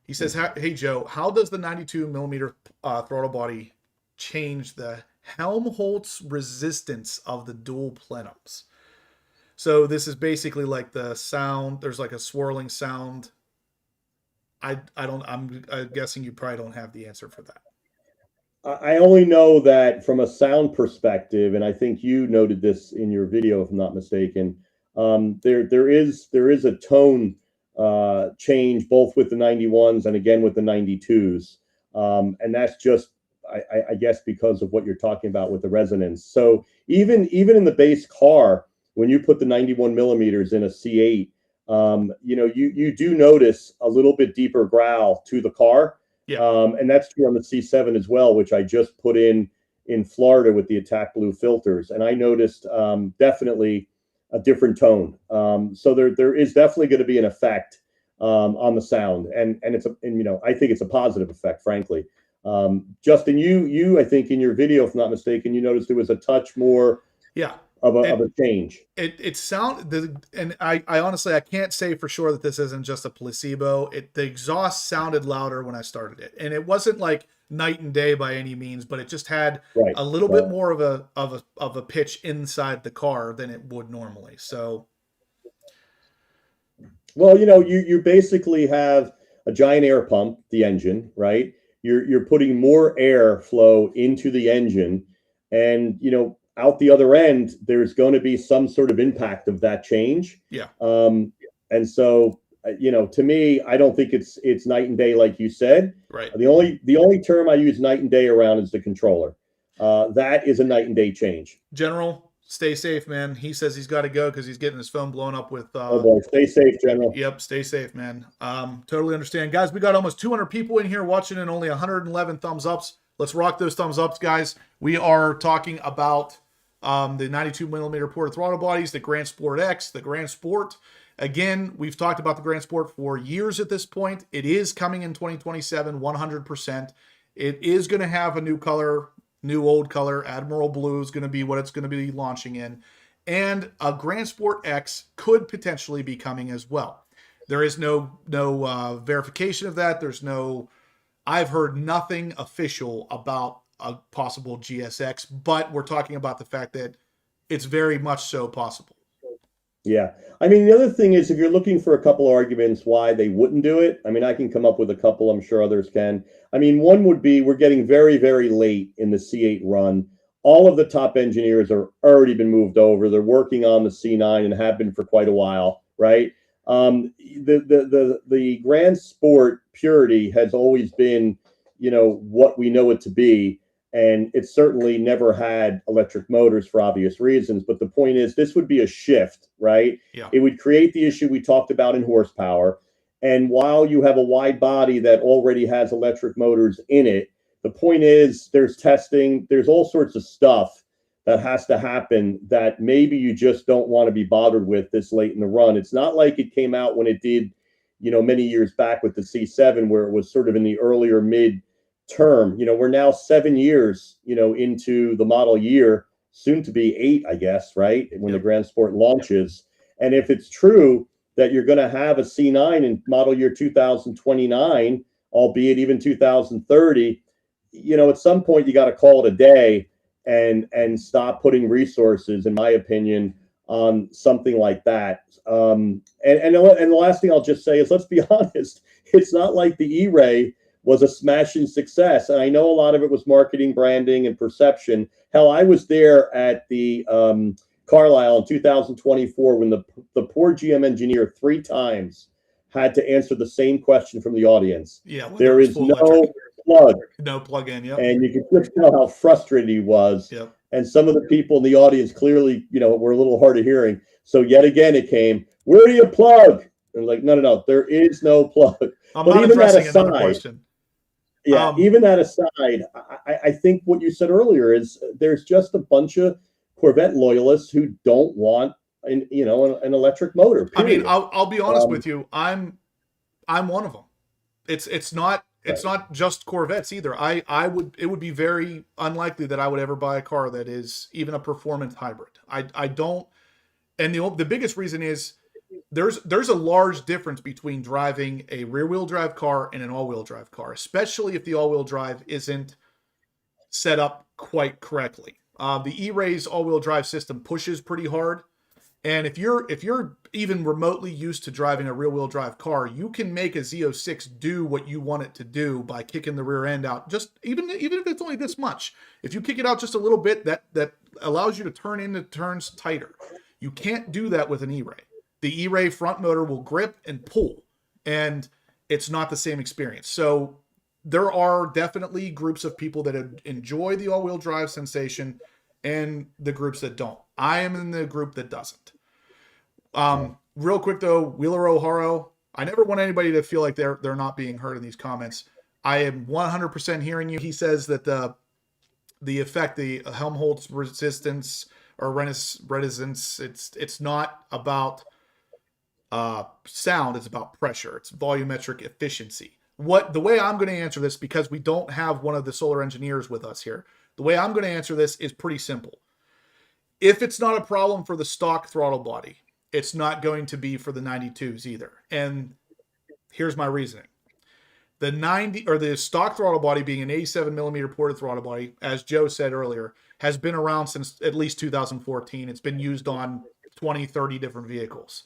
He says, "Hey Joe, how does the 92 millimeter throttle body change the Helmholtz resistance of the dual plenums?" So this is basically like the sound. There's like a swirling sound. I'm guessing you probably don't have the answer for that. I only know that from a sound perspective, and I think you noted this in your video, if I'm not mistaken. There is a tone change both with the 91s and again with the 92s, and that's just I guess because of what you're talking about with the resonance. So even in the base car, when you put the 91 millimeters in a C8, you do notice a little bit deeper growl to the car. Yeah. And that's true on the C7 as well, which I just put in Florida with the Attack Blue filters. And I noticed definitely a different tone. So there is definitely going to be an effect on the sound. And I think it's a positive effect, frankly. Justin, you I think in your video, if I'm not mistaken, you noticed there was a touch more of a change. It sounded, and I honestly, I can't say for sure that this isn't just a placebo. The exhaust sounded louder when I started it, and it wasn't like night and day by any means, but it just had a little bit more of a pitch inside the car than it would normally. So, well, you basically have a giant air pump, the engine, right? You're putting more air flow into the engine, and out the other end, there's going to be some sort of impact of that change. Yeah. And so, to me, I don't think it's night and day like you said. Right. The only term I use night and day around is the controller. That is a night and day change. General, stay safe, man. He says he's got to go because he's getting his phone blown up with. Oh boy, stay safe, General. Yep, stay safe, man. Totally understand, guys. We got almost 200 people in here watching and only 111 thumbs ups. Let's rock those thumbs ups, guys. We are talking about the 92 millimeter ported throttle bodies, the Grand Sport X, the Grand Sport. Again, we've talked about the Grand Sport for years at this point. It is coming in 2027, 100%. It is going to have a new color, new old color. Admiral Blue is going to be what it's going to be launching in. And a Grand Sport X could potentially be coming as well. There is no verification of that. I've heard nothing official about a possible GSX, but we're talking about the fact that it's very much so possible. Yeah. I mean, the other thing is, if you're looking for a couple of arguments why they wouldn't do it, I mean, I can come up with a couple. I'm sure others can. I mean, one would be we're getting very, very late in the C8 run. All of the top engineers are already been moved over. They're working on the C9 and have been for quite a while, right? The Grand Sport purity has always been, what we know it to be. And it certainly never had electric motors for obvious reasons. But the point is this would be a shift, right? Yeah. It would create the issue we talked about in horsepower. And while you have a wide body that already has electric motors in it, the point is there's testing, there's all sorts of stuff that has to happen that maybe you just don't want to be bothered with this late in the run. It's not like it came out when it did, many years back with the C7, where it was sort of in the earlier mid-term. We're now 7 years, into the model year, soon to be 8, I guess, right? When the Grand Sport launches. And if it's true that you're going to have a C9 in model year 2029, albeit even 2030, at some point you got to call it a day and stop putting resources, in my opinion, on something like that. And the last thing I'll just say is, let's be honest, it's not like the E-Ray was a smashing success. And I know a lot of it was marketing, branding, and perception. Hell, I was there at the Carlisle in 2024 when the poor GM engineer 3 times had to answer the same question from the audience. Yeah, there is no plug. No plug-in, yeah. And you can just tell how frustrated he was. Yep. And some of the people in the audience clearly, were a little hard of hearing. So yet again, it came, where do you plug? And like, no, there is no plug. I'm not addressing another question. Yeah, even that aside, I think what you said earlier is there's just a bunch of Corvette loyalists who don't want an electric motor. Period. I mean, I'll be honest with you. I'm one of them. It's not just Corvettes either. It would be very unlikely that I would ever buy a car that is even a performance hybrid. I don't, and the biggest reason is there's a large difference between driving a rear-wheel drive car and an all-wheel drive car, especially if the all-wheel drive isn't set up quite correctly. The E-Ray's all-wheel drive system pushes pretty hard. And if you're even remotely used to driving a rear-wheel drive car, you can make a Z06 do what you want it to do by kicking the rear end out. Just even if it's only this much, if you kick it out just a little bit, that allows you to turn into turns tighter. You can't do that with an E-Ray. The E-Ray front motor will grip and pull, and it's not the same experience. So there are definitely groups of people that enjoy the all-wheel drive sensation and the groups that don't. I am in the group that doesn't. Real quick though, Wheeler O'Hara, I never want anybody to feel like they're not being heard in these comments. I am 100% hearing you. He says that the effect, the Helmholtz resistance or reticence, it's not about sound, it's about pressure. It's volumetric efficiency. The way I'm going to answer this, because we don't have one of the solar engineers with us here, the way I'm going to answer this is pretty simple. If it's not a problem for the stock throttle body, it's not going to be for the 92s either. And here's my reasoning. The stock throttle body, being an 87 millimeter ported throttle body, as Joe said earlier, has been around since at least 2014. It's been used on 20, 30 different vehicles.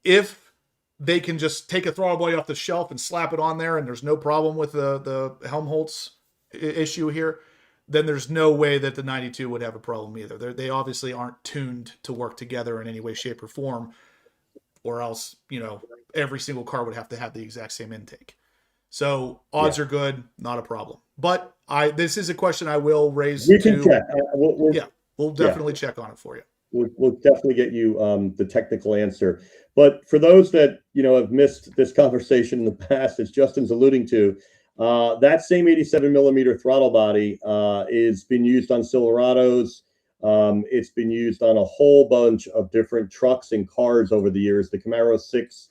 If they can just take a throttle body off the shelf and slap it on there and there's no problem with the Helmholtz issue here, then there's no way that the 92 would have a problem either. They obviously aren't tuned to work together in any way, shape, or form, or else, every single car would have to have the exact same intake. So odds are good, not a problem. But this is a question I will raise. You can check. We'll definitely check on it for you. We'll definitely get you the technical answer. But for those that have missed this conversation in the past, as Justin's alluding to, that same 87 millimeter throttle body is been used on Silverados. It's been used on a whole bunch of different trucks and cars over the years, the Camaro 6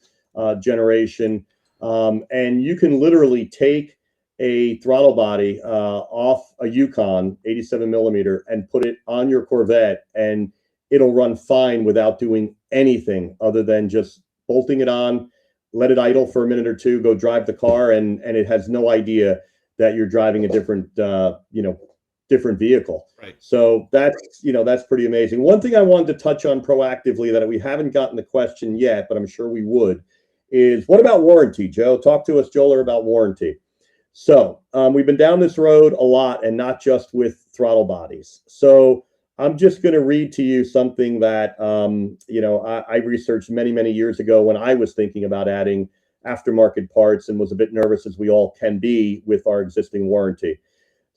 generation. And you can literally take a throttle body off a Yukon 87 millimeter and put it on your Corvette, and it'll run fine without doing anything other than just bolting it on, let it idle for a minute or two, go drive the car, and it has no idea that you're driving a different different vehicle. Right. So that's pretty amazing. One thing I wanted to touch on proactively that we haven't gotten the question yet, but I'm sure we would, is what about warranty, Joe? Talk to us, Joeler, about warranty. So we've been down this road a lot, and not just with throttle bodies. So I'm just going to read to you something that, I researched many, many years ago when I was thinking about adding aftermarket parts and was a bit nervous, as we all can be, with our existing warranty.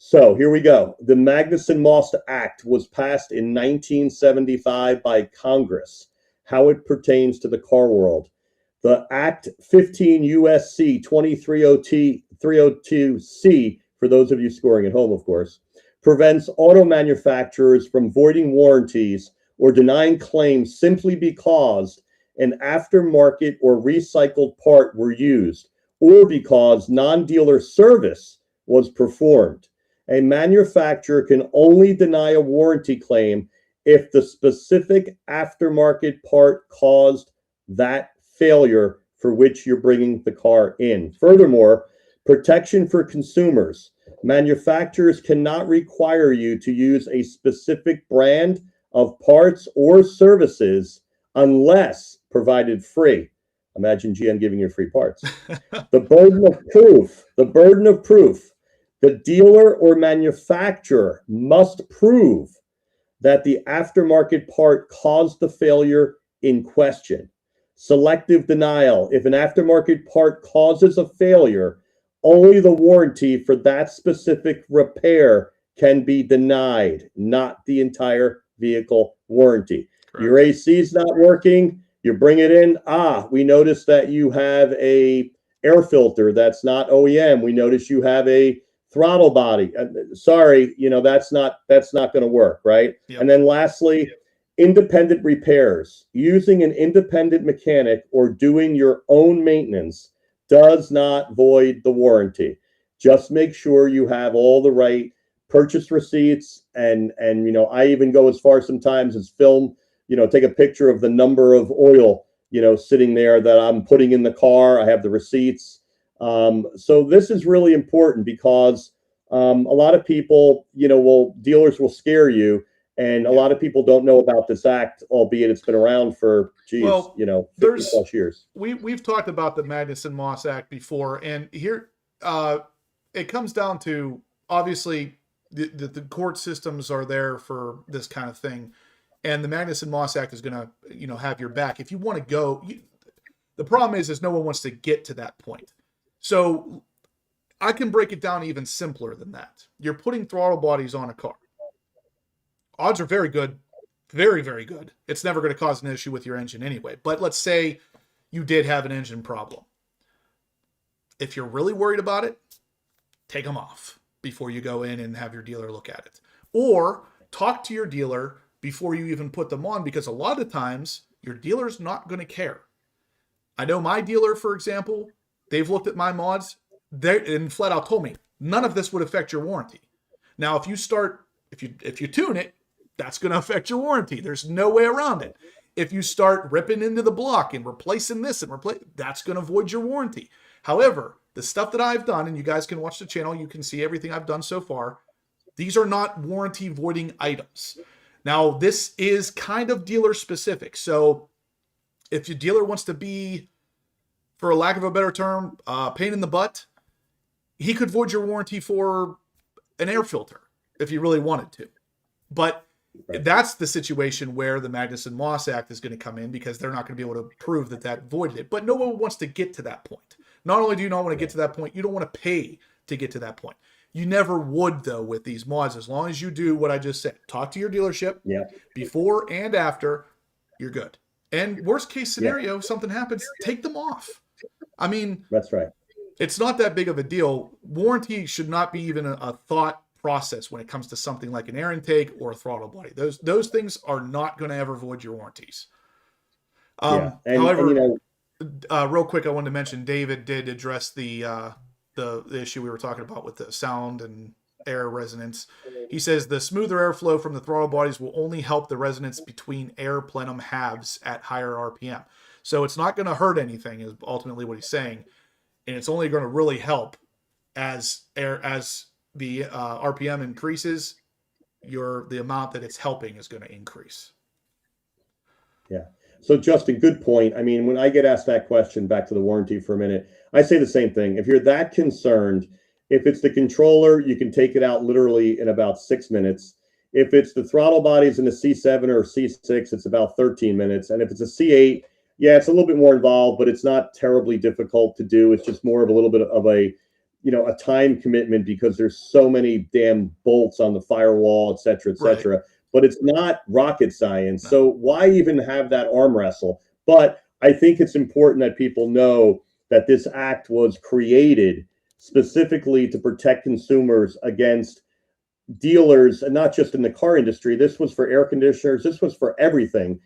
So here we go. The Magnuson-Moss Act was passed in 1975 by Congress. How it pertains to the car world. The Act 15 USC 2302C, for those of you scoring at home, of course, prevents auto manufacturers from voiding warranties or denying claims simply because an aftermarket or recycled part were used, or because non-dealer service was performed. A manufacturer can only deny a warranty claim if the specific aftermarket part caused that failure for which you're bringing the car in. Furthermore, protection for consumers. Manufacturers cannot require you to use a specific brand of parts or services unless provided free. Imagine GM giving you free parts. The burden of proof. The dealer or manufacturer must prove that the aftermarket part caused the failure in question. Selective denial. If an aftermarket part causes a failure, only the warranty for that specific repair can be denied, not the entire vehicle warranty. Correct. Your AC is not working. You bring it in. We noticed that you have a air filter that's not OEM. We notice you have a throttle body. Sorry, that's not going to work, right? Yep. And then lastly, independent repairs. Using an independent mechanic or doing your own maintenance does not void the warranty. Just make sure you have all the right purchase receipts, and I even go as far sometimes as film, take a picture of the number of oil, sitting there that I'm putting in the car. I have the receipts. So this is really important because a lot of people, dealers will scare you. And a lot of people don't know about this act, albeit it's been around for, 50 plus years. We've talked about the Magnuson-Moss Act before, and here it comes down to, obviously, the court systems are there for this kind of thing, and the Magnuson-Moss Act is going to, have your back. If you want to go, the problem is no one wants to get to that point. So I can break it down even simpler than that. You're putting throttle bodies on a car. Odds are very good, very, very good. It's never going to cause an issue with your engine anyway. But let's say you did have an engine problem. If you're really worried about it, take them off before you go in and have your dealer look at it. Or talk to your dealer before you even put them on, because a lot of times your dealer's not going to care. I know my dealer, for example, they've looked at my mods and flat out told me none of this would affect your warranty. Now, if you tune it, that's going to affect your warranty. There's no way around it. If you start ripping into the block and replacing this that's going to void your warranty. However, the stuff that I've done, and you guys can watch the channel, you can see everything I've done so far. These are not warranty voiding items. Now, this is kind of dealer specific. So if your dealer wants to be, for a lack of a better term, pain in the butt, he could void your warranty for an air filter if he really wanted to. But that's the situation where the Magnuson-Moss Act is going to come in, because they're not going to be able to prove that voided it. But no one wants to get to that point. Not only do you not want to get to that point, you don't want to pay to get to that point. You never would, though, with these mods, as long as you do what I just said. Talk to your dealership before and after, you're good. And worst case scenario, if something happens, take them off. I mean, that's right. It's not that big of a deal. Warranty should not be even a thought process when it comes to something like an air intake or a throttle body. Those things are not going to ever void your warranties. However, real quick, I wanted to mention David did address the issue we were talking about with the sound and air resonance. He says the smoother airflow from the throttle bodies will only help the resonance between air plenum halves at higher RPM. So it's not going to hurt anything, is ultimately what he's saying, and it's only going to really help as the RPM increases. The amount that it's helping is going to increase. Yeah. So Justin, good point. I mean, when I get asked that question, back to the warranty for a minute, I say the same thing. If you're that concerned, if it's the controller, you can take it out literally in about 6 minutes. If it's the throttle bodies in a C7 or C6, it's about 13 minutes. And if it's a C8, it's a little bit more involved, but it's not terribly difficult to do. It's just more of a little bit of a a time commitment because there's so many damn bolts on the firewall, et cetera, et cetera. Right. But it's not rocket science. No. So why even have that arm wrestle? But I think it's important that people know that this act was created specifically to protect consumers against dealers, and not just in the car industry. This was for air conditioners. This was for everything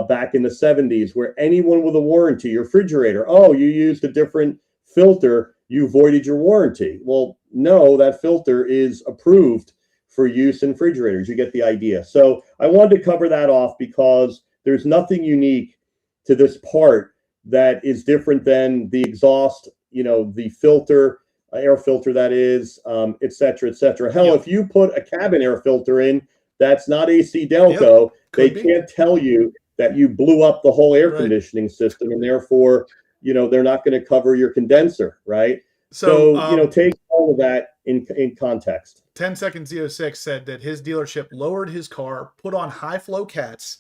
back in the 70s, where anyone with a warranty, your refrigerator, oh, you used a different filter, you voided your warranty. Well, no, that filter is approved for use in refrigerators. You get the idea. So I wanted to cover that off because there's nothing unique to this part that is different than the exhaust, the filter, air filter that is, et cetera, et cetera. Hell, if you put a cabin air filter in that's not AC Delco, they can't tell you that you blew up the whole air conditioning system, and therefore, they're not going to cover your condenser, right? So take all of that in context. 10 Seconds Z06 said that his dealership lowered his car, put on high flow cats,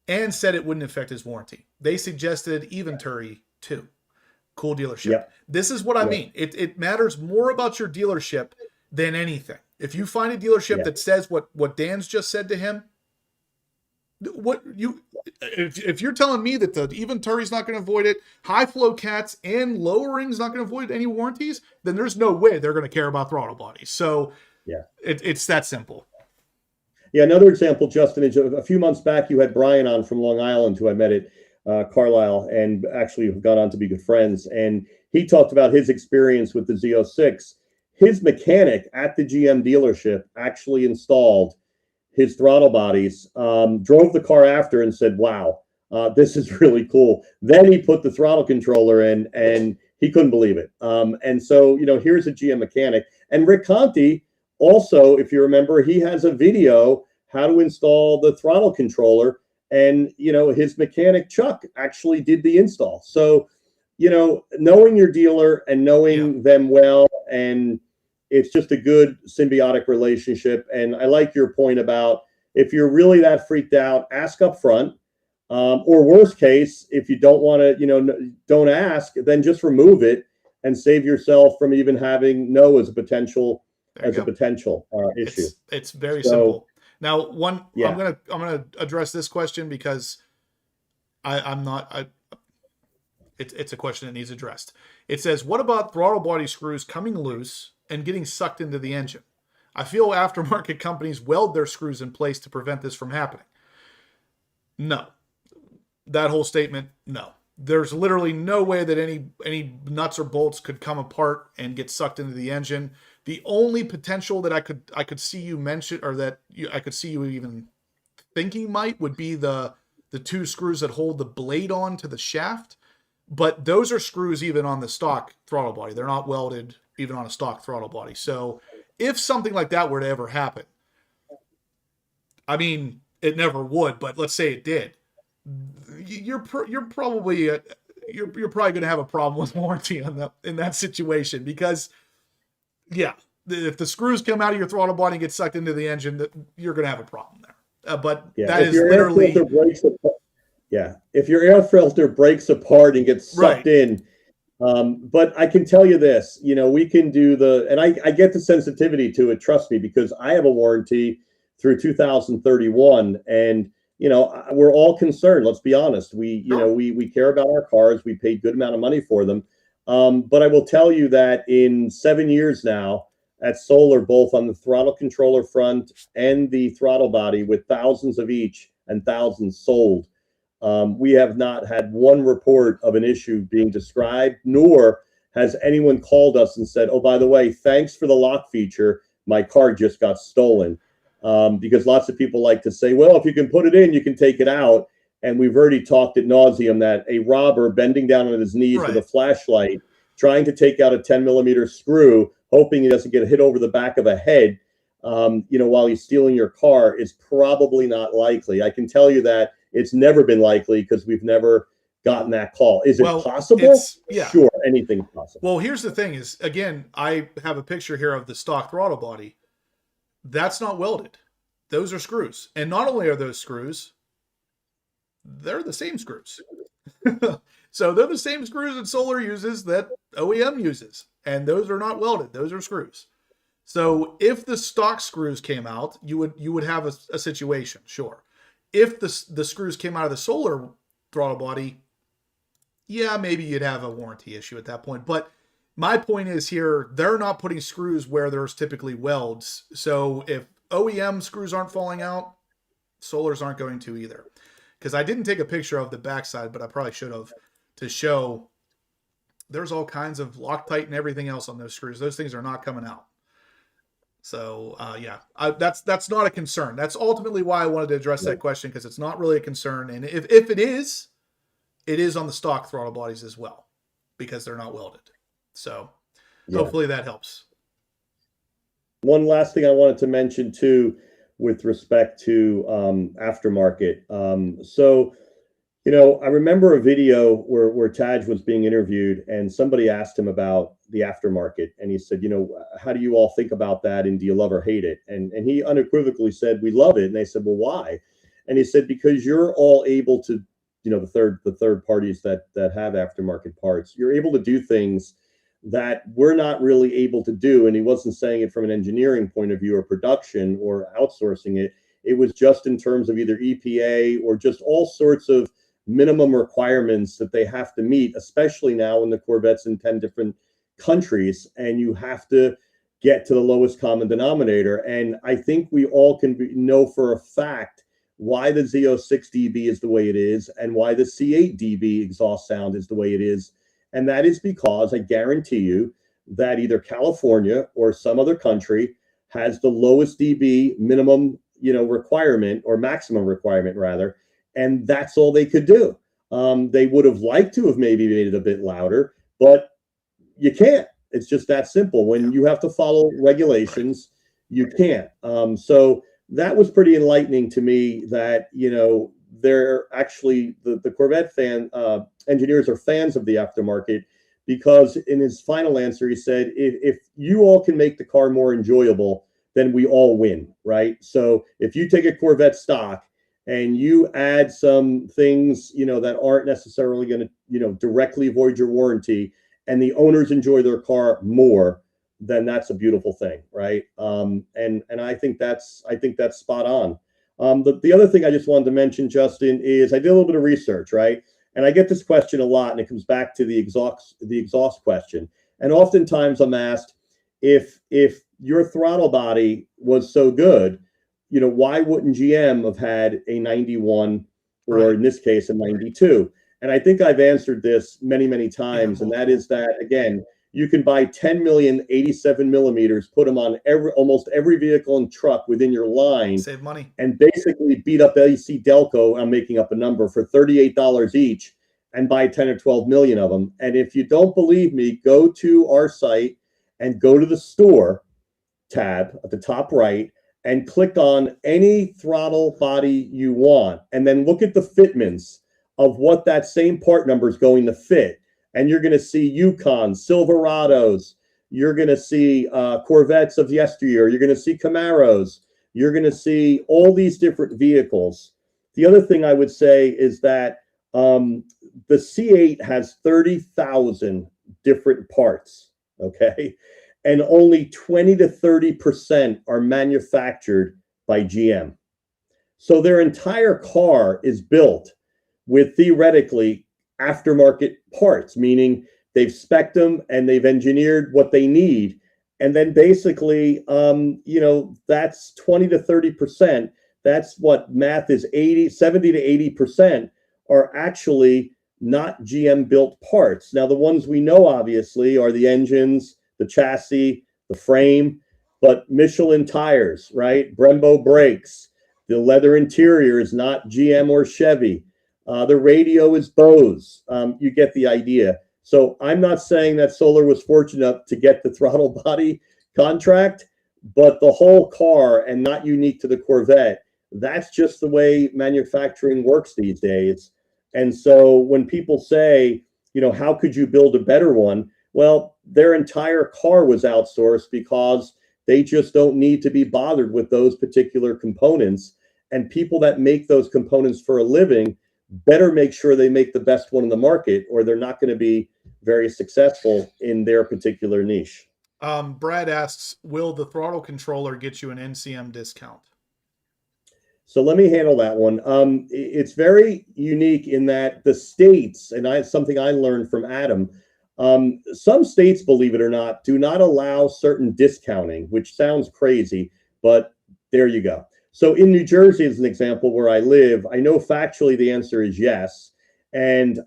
and said it wouldn't affect his warranty. They suggested inventory too. Cool dealership. Yep. This is what I mean. It matters more about your dealership than anything. If you find a dealership that says what Dan's just said to him, if you're telling me that the inventory is not going to avoid it, high flow cats and lowering is not going to avoid any warranties, then there's no way they're going to care about throttle bodies. So it's that simple. Yeah, another example, Justin, is a few months back you had Brian on from Long Island, who I met at Carlisle, and actually have gone on to be good friends. And he talked about his experience with the Z06. His mechanic at the GM dealership actually installed his throttle bodies, drove the car after and said, wow, this is really cool. Then he put the throttle controller in and he couldn't believe it. And so, here's a GM mechanic. And Rick Conti also, if you remember, he has a video how to install the throttle controller. And, his mechanic, Chuck, actually did the install. So, knowing your dealer and knowing them well, and it's just a good symbiotic relationship. And I like your point about if you're really that freaked out, ask up front. Or worst case, if you don't want to, don't ask, then just remove it and save yourself from even having no as a potential issue. It's very simple. Now, I'm gonna address this question because it's a question that needs addressed. It says, what about throttle body screws coming loose and getting sucked into the engine? I feel aftermarket companies weld their screws in place to prevent this from happening. No. That whole statement, no. There's literally no way that any nuts or bolts could come apart and get sucked into the engine. The only potential that I could see you mention, or that I could see you even thinking would be the two screws that hold the blade on to the shaft. But those are screws even on the stock throttle body. They're not welded even on a stock throttle body. So if something like that were to ever happen, I mean, it never would, but let's say it did, you're probably going to have a problem with warranty in that situation, because if the screws come out of your throttle body and get sucked into the engine, you're going to have a problem there. But that is literally. If your air filter breaks apart and gets sucked in, but I can tell you this, we can do and I get the sensitivity to it, trust me, because I have a warranty through 2031, and we're all concerned. Let's be honest. We care about our cars. We pay good amount of money for them. But I will tell you that in 7 years now at Solar, both on the throttle controller front and the throttle body, with thousands of each and thousands sold, we have not had one report of an issue being described, nor has anyone called us and said, oh, by the way, thanks for the lock feature, my car just got stolen. Because lots of people like to say, well, if you can put it in, you can take it out. And we've already talked ad nauseum that a robber bending down on his knees with a flashlight, trying to take out a 10-millimeter screw, hoping he doesn't get hit over the back of a head, while he's stealing your car, is probably not likely. I can tell you that it's never been likely because we've never gotten that call. Is it possible? Sure, anything's possible. Well, here's the thing is, again, I have a picture here of the stock throttle body. That's not welded. Those are screws. And not only are those screws, they're the same screws. So they're the same screws that Solar uses that OEM uses. and those are not welded. Those are screws. So if the stock screws came out, you would have a situation, sure. If the screws came out of the Solar throttle body, yeah, maybe you'd have a warranty issue at that point. But my point is here, they're not putting screws where there's typically welds. So if OEM screws aren't falling out, Solars aren't going to either. Because I didn't take a picture of the backside, but I probably should have, to show there's all kinds of Loctite and everything else on those screws. Those things are not coming out. So yeah, that's not a concern. That's ultimately why I wanted to address that question, because it's not really a concern. And if it is on the stock throttle bodies as well, because they're not welded. So hopefully that helps. One last thing I wanted to mention too, with respect to aftermarket. So, you know, I remember a video where Taj was being interviewed, and somebody asked him about the aftermarket, and he said, you know, how do you all think about that, and do you love or hate it? And he unequivocally said, we love it. And they said, well, why? And he said, because you're all able to, you know, the third parties that have aftermarket parts, you're able to do things that we're not really able to do. And he wasn't saying it from an engineering point of view or production or outsourcing it. It was just in terms of either EPA or just all sorts of minimum requirements that they have to meet, especially now when the Corvette's in 10 different countries, and you have to get to the lowest common denominator. And I think we all know for a fact why the Z06 dB is the way it is, and why the C8 dB exhaust sound is the way it is. And that is because I guarantee you that either California or some other country has the lowest dB minimum, you know, requirement, or maximum requirement rather, and that's all they could do. They would have liked to have maybe made it a bit louder, but you can't. It's just that simple. When you have to follow regulations, you can't. So that was pretty enlightening to me, that, you know, they're actually, the Corvette engineers are fans of the aftermarket, because in his final answer, he said, if you all can make the car more enjoyable, then we all win, right? So if you take a Corvette stock and you add some things, you know, that aren't necessarily going to, you know, directly void your warranty, and the owners enjoy their car more, then that's a beautiful thing, right? And I think that's spot on. The other thing I just wanted to mention, Justin, is I did a little bit of research, right? And I get this question a lot, and it comes back to the exhaust question. And oftentimes I'm asked, if your throttle body was so good, you know, why wouldn't GM have had a 91, or in this case, a 92? And I think I've answered this many, many times, and that is that, again, you can buy 10 million 87 millimeters, put them on almost every vehicle and truck within your line, Save money, and basically beat up AC Delco, I'm making up a number, for $38 each, and buy 10 or 12 million of them. And if you don't believe me, go to our site and go to the store tab at the top right and click on any throttle body you want, and then look at the fitments of what that same part number is going to fit. And you're going to see Yukons, Silverados, you're going to see Corvettes of yesteryear, you're going to see Camaros, you're going to see all these different vehicles. The other thing I would say is that the C8 has 30,000 different parts, okay? And only 20 to 30% are manufactured by GM. So their entire car is built with theoretically aftermarket parts, meaning they've spec'd them and they've engineered what they need. And then basically, you know, that's 20 to 30%. That's what math is, 70 to 80% are actually not GM built parts. Now, the ones we know obviously are the engines, the chassis, the frame, but Michelin tires, right? Brembo brakes. The leather interior is not GM or Chevy. The radio is Bose. You get the idea. So I'm not saying that Solar was fortunate to get the throttle body contract, but the whole car, and not unique to the Corvette, that's just the way manufacturing works these days. And so when people say, you know, how could you build a better one? Well, their entire car was outsourced because they just don't need to be bothered with those particular components. And people that make those components for a living better make sure they make the best one in the market, or they're not going to be very successful in their particular niche. Brad asks, will the throttle controller get you an NCM discount? So let me handle that one. It's very unique in that the states, and something I learned from Adam, some states, believe it or not, do not allow certain discounting, which sounds crazy, but there you go. So in New Jersey, as an example, where I live, I know factually the answer is yes. And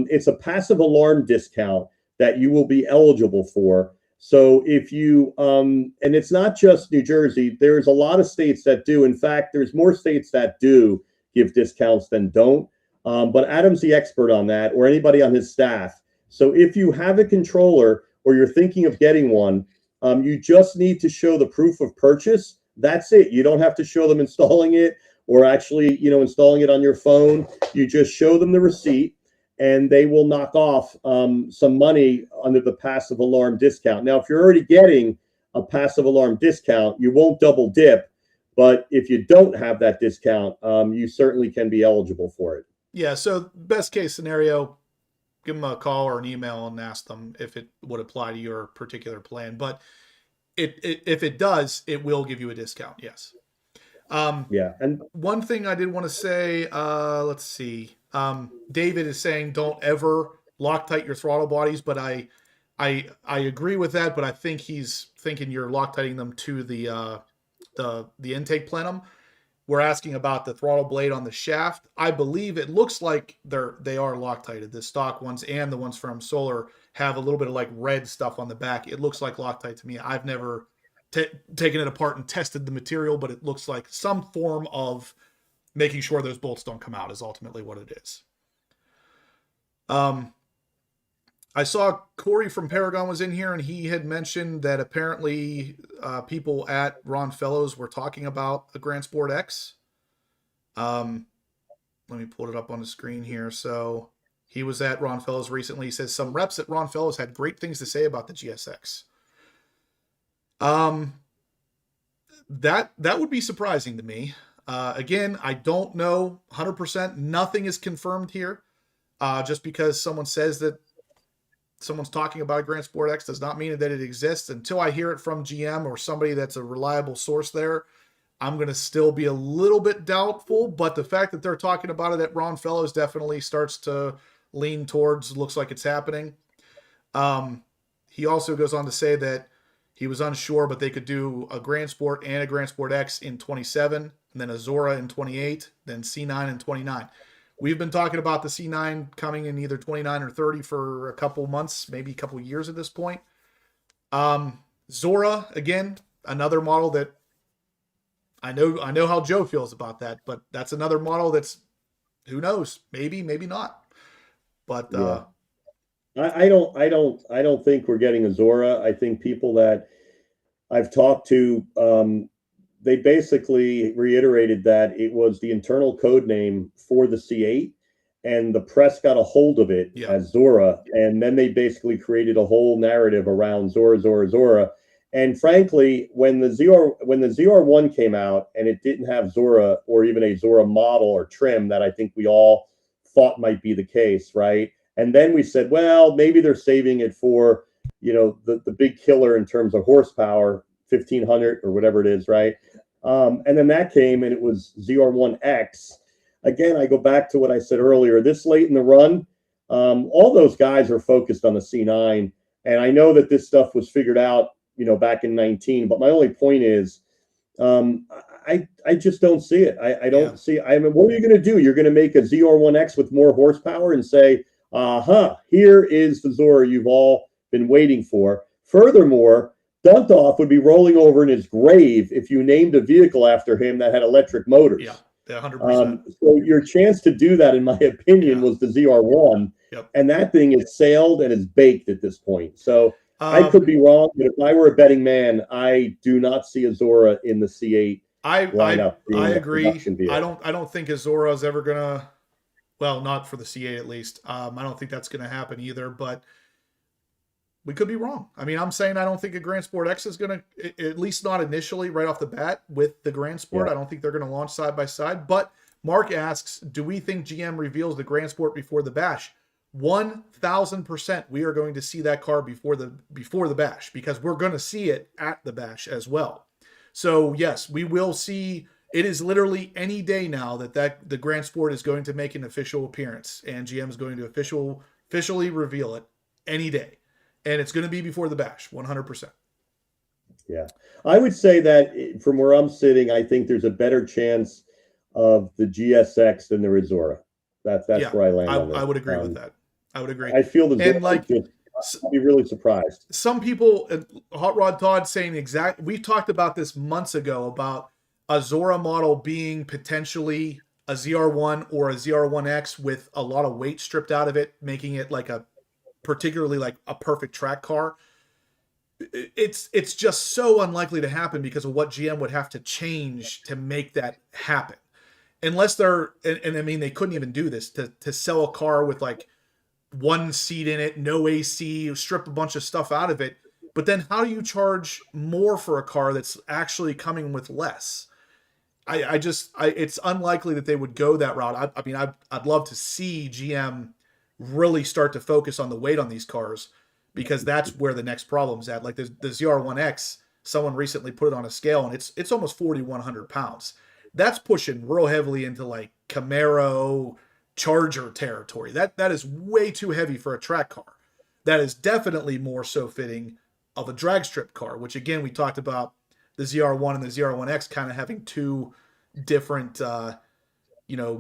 it's a passive alarm discount that you will be eligible for. So if you, and it's not just New Jersey, there's a lot of states that do. In fact, there's more states that do give discounts than don't. But Adam's the expert on that, or anybody on his staff. So if you have a controller or you're thinking of getting one, you just need to show the proof of purchase. That's it. You don't have to show them installing it or actually, installing it on your phone. You just show them the receipt, and they will knock off some money under the passive alarm discount. Now, if you're already getting a passive alarm discount, you won't double dip. But if you don't have that discount, you certainly can be eligible for it. Yeah, so best case scenario, give them a call or an email and ask them if it would apply to your particular plan. But if it does, it will give you a discount, yes. Yeah. And one thing I did want to say, let's see. David is saying don't ever Loctite your throttle bodies, but I agree with that, but I think he's thinking you're Loctiting them to the intake plenum. We're asking about the throttle blade on the shaft. I believe it looks like they are Loctited. The stock ones and the ones from Solar have a little bit of like red stuff on the back. It looks like Loctite to me. I've never taken it apart and tested the material, but it looks like some form of making sure those bolts don't come out is ultimately what it is. I saw Corey from Paragon was in here, and he had mentioned that apparently people at Ron Fellows were talking about a Grand Sport X. Let me pull it up on the screen here. So he was at Ron Fellows recently. He says some reps at Ron Fellows had great things to say about the GSX. That would be surprising to me. Again, I don't know 100%. Nothing is confirmed here. Just because someone says that someone's talking about a Grand Sport X does not mean that it exists. Until I hear it from GM or somebody that's a reliable source there, I'm going to still be a little bit doubtful. But the fact that they're talking about it at Ron Fellows definitely starts to lean towards looks like it's happening. He also goes on to say that he was unsure, but they could do a Grand Sport and a Grand Sport X in 27, and then a Zora in 28, then C9 in 29. We've been talking about the C9 coming in either 29 or 30 for a couple months, maybe a couple years at this point. Zora, again, another model that I know how Joe feels about that, but that's another model that's, who knows, maybe not. But yeah. I don't think we're getting a Zora. I think people that I've talked to, they basically reiterated that it was the internal code name for the C8, and the press got a hold of it as Zora, and then they basically created a whole narrative around Zora. And frankly, when the ZR1 came out and it didn't have Zora or even a Zora model or trim that I think we all thought might be the case, right? And then we said, well, maybe they're saving it for, the big killer in terms of horsepower, 1500 or whatever it is, right? And then that came and it was ZR1X. Again, I go back to what I said earlier. This late in the run, all those guys are focused on the C9. And I know that this stuff was figured out, back in 19. But my only point is, I just don't see it. I don't see. I mean, what are you going to do? You're going to make a ZR1X with more horsepower and say, here is the Zora you've all been waiting for. Furthermore, Duntoff would be rolling over in his grave if you named a vehicle after him that had electric motors. Yeah, 100%. So your chance to do that, in my opinion, was the ZR1. Yep. And that thing is sailed and is baked at this point. So I could be wrong, but if I were a betting man, I do not see a Zora in the C8 lineup. I agree. I don't think a Zora is ever gonna, well, not for the C8 at least. I don't think that's gonna happen either, but we could be wrong. I mean, I'm saying I don't think a Grand Sport X is going to, at least not initially right off the bat with the Grand Sport. Yeah. I don't think they're going to launch side by side. But Mark asks, do we think GM reveals the Grand Sport before the Bash? 1000% we are going to see that car before the bash, because we're going to see it at the bash as well. So yes, we will see. It is literally any day now that the Grand Sport is going to make an official appearance, and GM is going to officially reveal it any day, and it's going to be before the bash, 100%. Yeah, I would say that from where I'm sitting, I think there's a better chance of the GSX than the Zora. That's where I land on this. I would agree with that. I would agree. I feel the Zora, and like, I'd be really surprised. Some people, Hot Rod Todd saying we talked about this months ago about a Zora model being potentially a ZR1 or a ZR1X with a lot of weight stripped out of it, making it like particularly like a perfect track car. It's just so unlikely to happen because of what GM would have to change to make that happen. Unless they're, and I mean, they couldn't even do this to sell a car with like one seat in it, no AC, strip a bunch of stuff out of it. But then how do you charge more for a car that's actually coming with less? It's unlikely that they would go that route. I mean, I'd love to see GM really start to focus on the weight on these cars, because that's where the next problem's at. Like the ZR1X, someone recently put it on a scale, and it's almost 4,100 pounds. That's pushing real heavily into like Camaro, Charger territory. That is way too heavy for a track car. That is definitely more so fitting of a drag strip car, which again, we talked about the ZR1 and the ZR1X kind of having two different,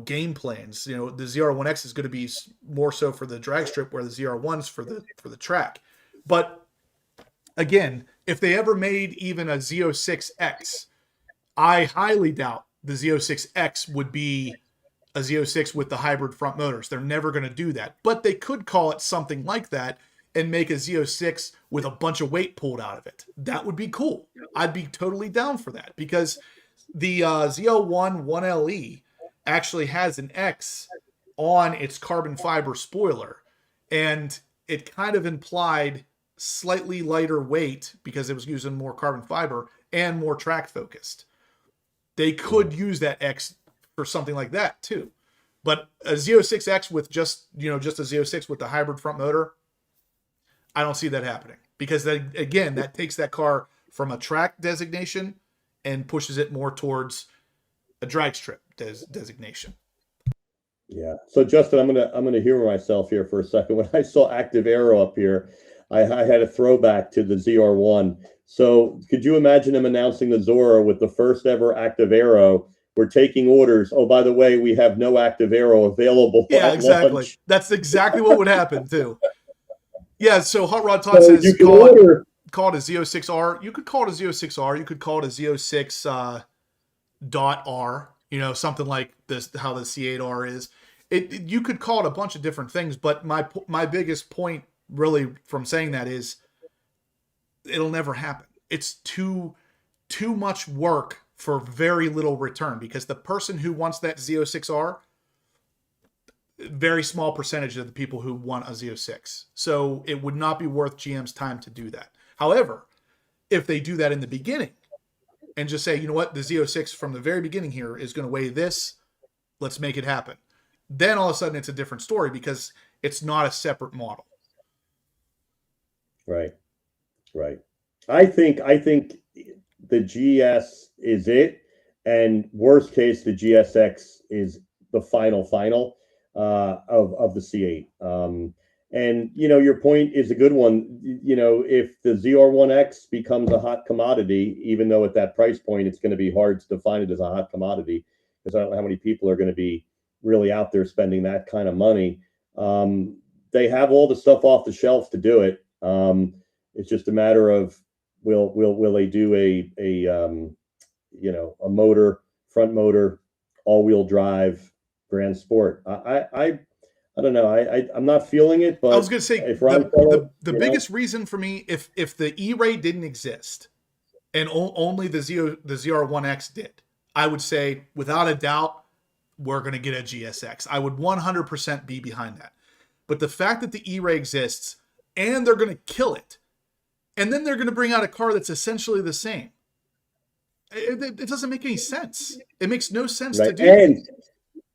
game plans. The ZR1X is going to be more so for the drag strip, where the ZR1's for the track. But again, if they ever made even a Z06X, I highly doubt the Z06X would be a Z06 with the hybrid front motors. They're never going to do that. But they could call it something like that and make a Z06 with a bunch of weight pulled out of it. That would be cool. I'd be totally down for that, because the Z01 1LE actually has an X on its carbon fiber spoiler, and it kind of implied slightly lighter weight because it was using more carbon fiber and more track focused. They could use that X for something like that too. But a Z06X with just a Z06 with the hybrid front motor, I don't see that happening, because that takes that car from a track designation and pushes it more towards a drag strip designation. Yeah. So Justin, I'm gonna humor myself here for a second. When I saw Active Aero up here, I had a throwback to the ZR1. So could you imagine him announcing the Zora with the first ever Active Aero? We're taking orders. Oh, by the way, we have no Active Aero available. Yeah, exactly. Launch. That's exactly what would happen too. Yeah. So Hot Rod Todd says you can call it a Z06R. You could call it a Z06R. You could call it a Z06 .R. Something like this, how the C8R is. You could call it a bunch of different things, but my biggest point really from saying that is it'll never happen. It's too much work for very little return, because the person who wants that Z06R, very small percentage of the people who want a Z06. So it would not be worth GM's time to do that. However, if they do that in the beginning and just say, you know what, the Z06 from the very beginning here is going to weigh this, let's make it happen, then all of a sudden it's a different story, because it's not a separate model. Right. I think the GS is it, and worst case, the GSX is the final of the C8. And your point is a good one. If the ZR1X becomes a hot commodity, even though at that price point it's going to be hard to define it as a hot commodity, because I don't know how many people are going to be really out there spending that kind of money. They have all the stuff off the shelf to do it. It's just a matter of will they do a front motor, all-wheel drive Grand Sport? I don't know. I'm not feeling it, but I was going to say the biggest reason for me, if the E-Ray didn't exist and only the ZR1X did, I would say without a doubt we're going to get a GSX. I would 100% be behind that. But the fact that the E-Ray exists and they're going to kill it, and then they're going to bring out a car that's essentially the same, it doesn't make any sense. It makes no sense to do.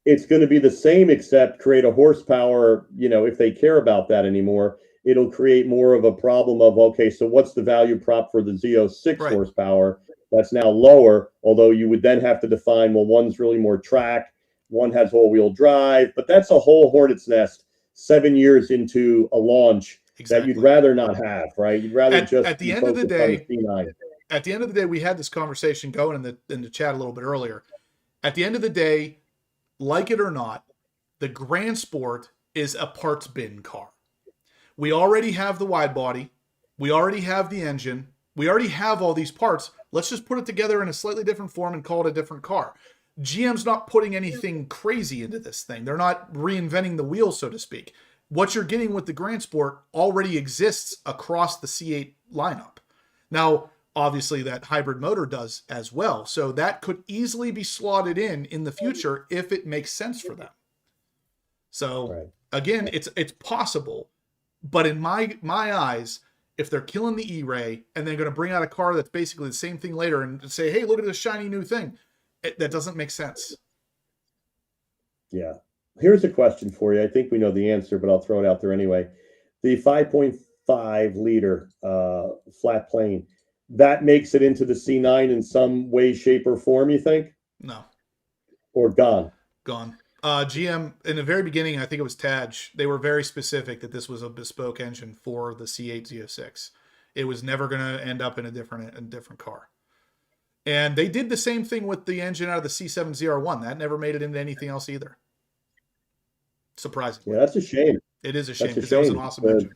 it's going to be the same, except create a horsepower, if they care about that anymore, it'll create more of a problem of, okay, so what's the value prop for the Z06 Right. horsepower? That's now lower, although you would then have to define, well, one's really more track, one has all-wheel drive, but that's a whole hornet's nest 7 years into a launch that you'd rather not have, right? You'd rather at the end of the day, C9. At the end of the day, we had this conversation going in the chat a little bit earlier. At the end of the day, like it or not, the Grand Sport is a parts bin car. We already have the wide body. We already have the engine. We already have all these parts. Let's just put it together in a slightly different form and call it a different car. GM's not putting anything crazy into this thing. They're not reinventing the wheel, so to speak. What you're getting with the Grand Sport already exists across the C8 lineup. Now, obviously, that hybrid motor does as well. So that could easily be slotted in the future if it makes sense for them. So again, it's possible. But in my eyes, if they're killing the E-Ray and they're going to bring out a car that's basically the same thing later and say, hey, look at this shiny new thing, that doesn't make sense. Yeah. Here's a question for you. I think we know the answer, but I'll throw it out there anyway. The 5.5 liter flat plane, that makes it into the C9 in some way, shape, or form, you think? No. Or gone? Gone. GM, in the very beginning, I think it was Taj, they were very specific that this was a bespoke engine for the C8 Z06. It was never going to end up in a different car. And they did the same thing with the engine out of the C7 ZR1. That never made it into anything else either. Surprisingly. Yeah, that's a shame. It is a shame because that was an awesome engine.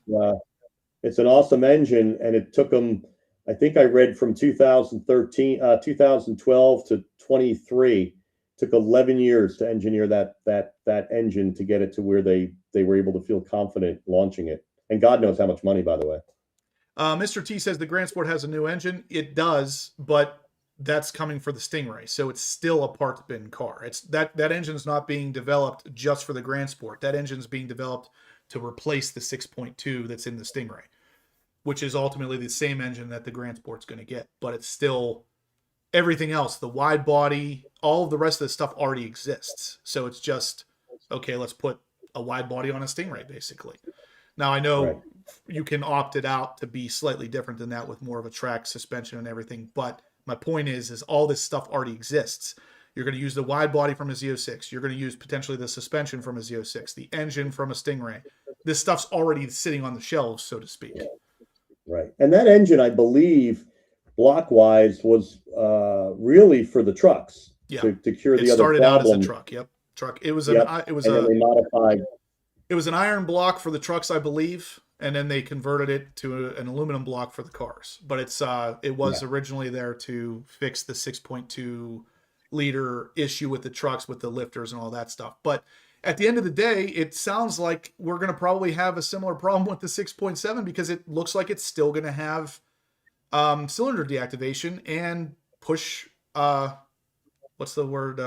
It's an awesome engine, and it took them, I think I read from 2012 to 23, took 11 years to engineer that engine to get it to where they were able to feel confident launching it. And God knows how much money, by the way. Mr. T says the Grand Sport has a new engine. It does, but that's coming for the Stingray, so it's still a parts bin car. It's that engine's not being developed just for the Grand Sport. That engine's being developed to replace the 6.2 that's in the Stingray, which is ultimately the same engine that the Grand Sport's going to get, but it's still everything else. The wide body, all of the rest of the stuff already exists. So it's just, okay, let's put a wide body on a Stingray, basically. Now, I know you can opt it out to be slightly different than that with more of a track suspension and everything, but my point is all this stuff already exists. You're going to use the wide body from a Z06. You're going to use potentially the suspension from a Z06, the engine from a Stingray. This stuff's already sitting on the shelves, so to speak. Right. And that engine, I believe, block-wise, was really for the trucks to cure the other problem. It started out as a truck. Truck. It was an iron block for the trucks, I believe, and then they converted it to an aluminum block for the cars. But it was originally there to fix the 6.2 liter issue with the trucks, with the lifters and all that stuff. But at the end of the day, it sounds like we're going to probably have a similar problem with the 6.7 because it looks like it's still going to have cylinder deactivation and push. What's the word?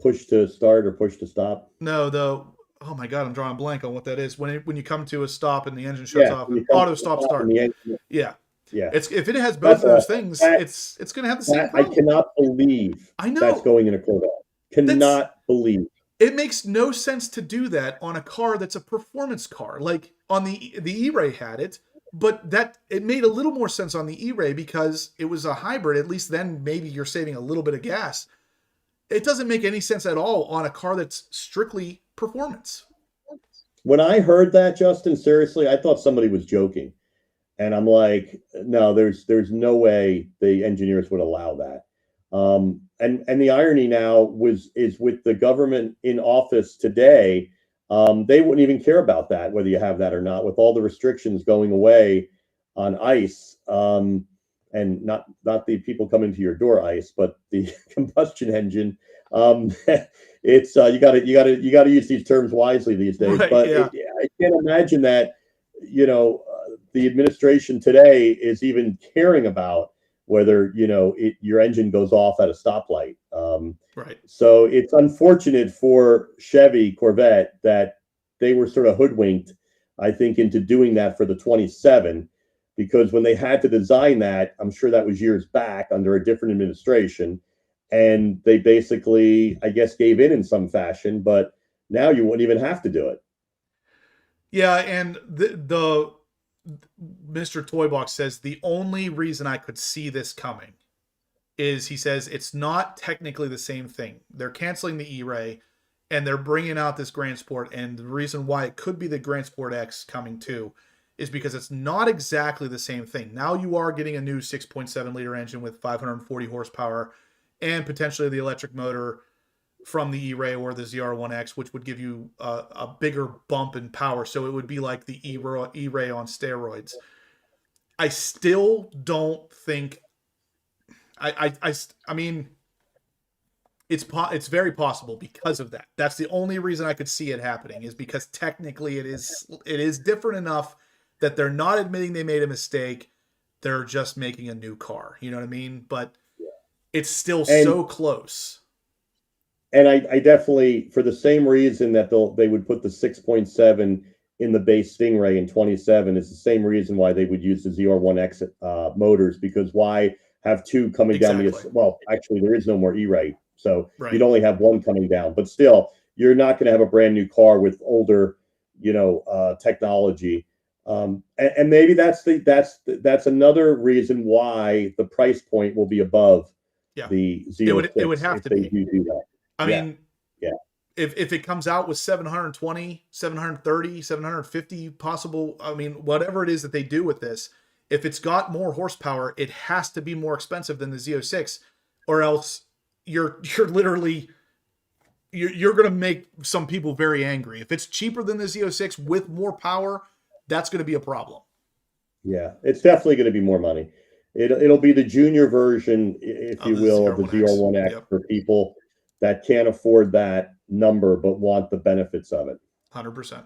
Push to start or push to stop? No, oh my God, I'm drawing a blank on what that is. When you come to a stop and the engine shuts off, auto stop start. Yeah. If it has both of those things, it's going to have the same problem. I cannot believe that's going in a Corvette. Cannot believe. It makes no sense to do that on a car that's a performance car. Like on the E-Ray had it, but it made a little more sense on the E-Ray because it was a hybrid. At least then maybe you're saving a little bit of gas. It doesn't make any sense at all on a car that's strictly performance. When I heard that, Justin, seriously, I thought somebody was joking. And I'm like, no, there's no way the engineers would allow that. And the irony now is with the government in office today, they wouldn't even care about that, whether you have that or not, with all the restrictions going away on ICE, and not the people coming to your door ICE, but the combustion engine. It's you got to use these terms wisely these days. Right, but I can't imagine that the administration today is even caring about whether your engine goes off at a stoplight. Right. So it's unfortunate for Chevy Corvette that they were sort of hoodwinked, I think, into doing that for the 27, because when they had to design that, I'm sure that was years back under a different administration, and they basically, I guess, gave in some fashion. But now you wouldn't even have to do it. Yeah, and the Mr. Toybox says the only reason I could see this coming is, he says, it's not technically the same thing. They're canceling the E-Ray and they're bringing out this Grand Sport, and the reason why it could be the Grand Sport X coming too is because it's not exactly the same thing. Now you are getting a new 6.7 liter engine with 540 horsepower and potentially the electric motor from the E-Ray or the ZR1X, which would give you a bigger bump in power. So it would be like the E-Ray on steroids. I still don't think. I mean, it's very possible because of that. That's the only reason I could see it happening, is because technically it is different enough that they're not admitting they made a mistake. They're just making a new car. You know what I mean? But it's still so close. And I definitely, for the same reason that they would put the 6.7 in the base Stingray in 27, is the same reason why they would use the ZR1X motors, because why have two coming down well, actually there is no more E-Ray, so you'd only have one coming down, but still you're not going to have a brand new car with older, technology. And maybe that's another reason why the price point will be above the Z06. It would have to be. Do that. I mean, if it comes out with 720, 730, 750 possible, I mean, whatever it is that they do with this, if it's got more horsepower, it has to be more expensive than the Z06, or else you're literally you're going to make some people very angry. If it's cheaper than the Z06 with more power, that's going to be a problem. Yeah, it's definitely going to be more money. It'll be the junior version, if you will, of the ZR1X for people that can't afford that number but want the benefits of it. 100%.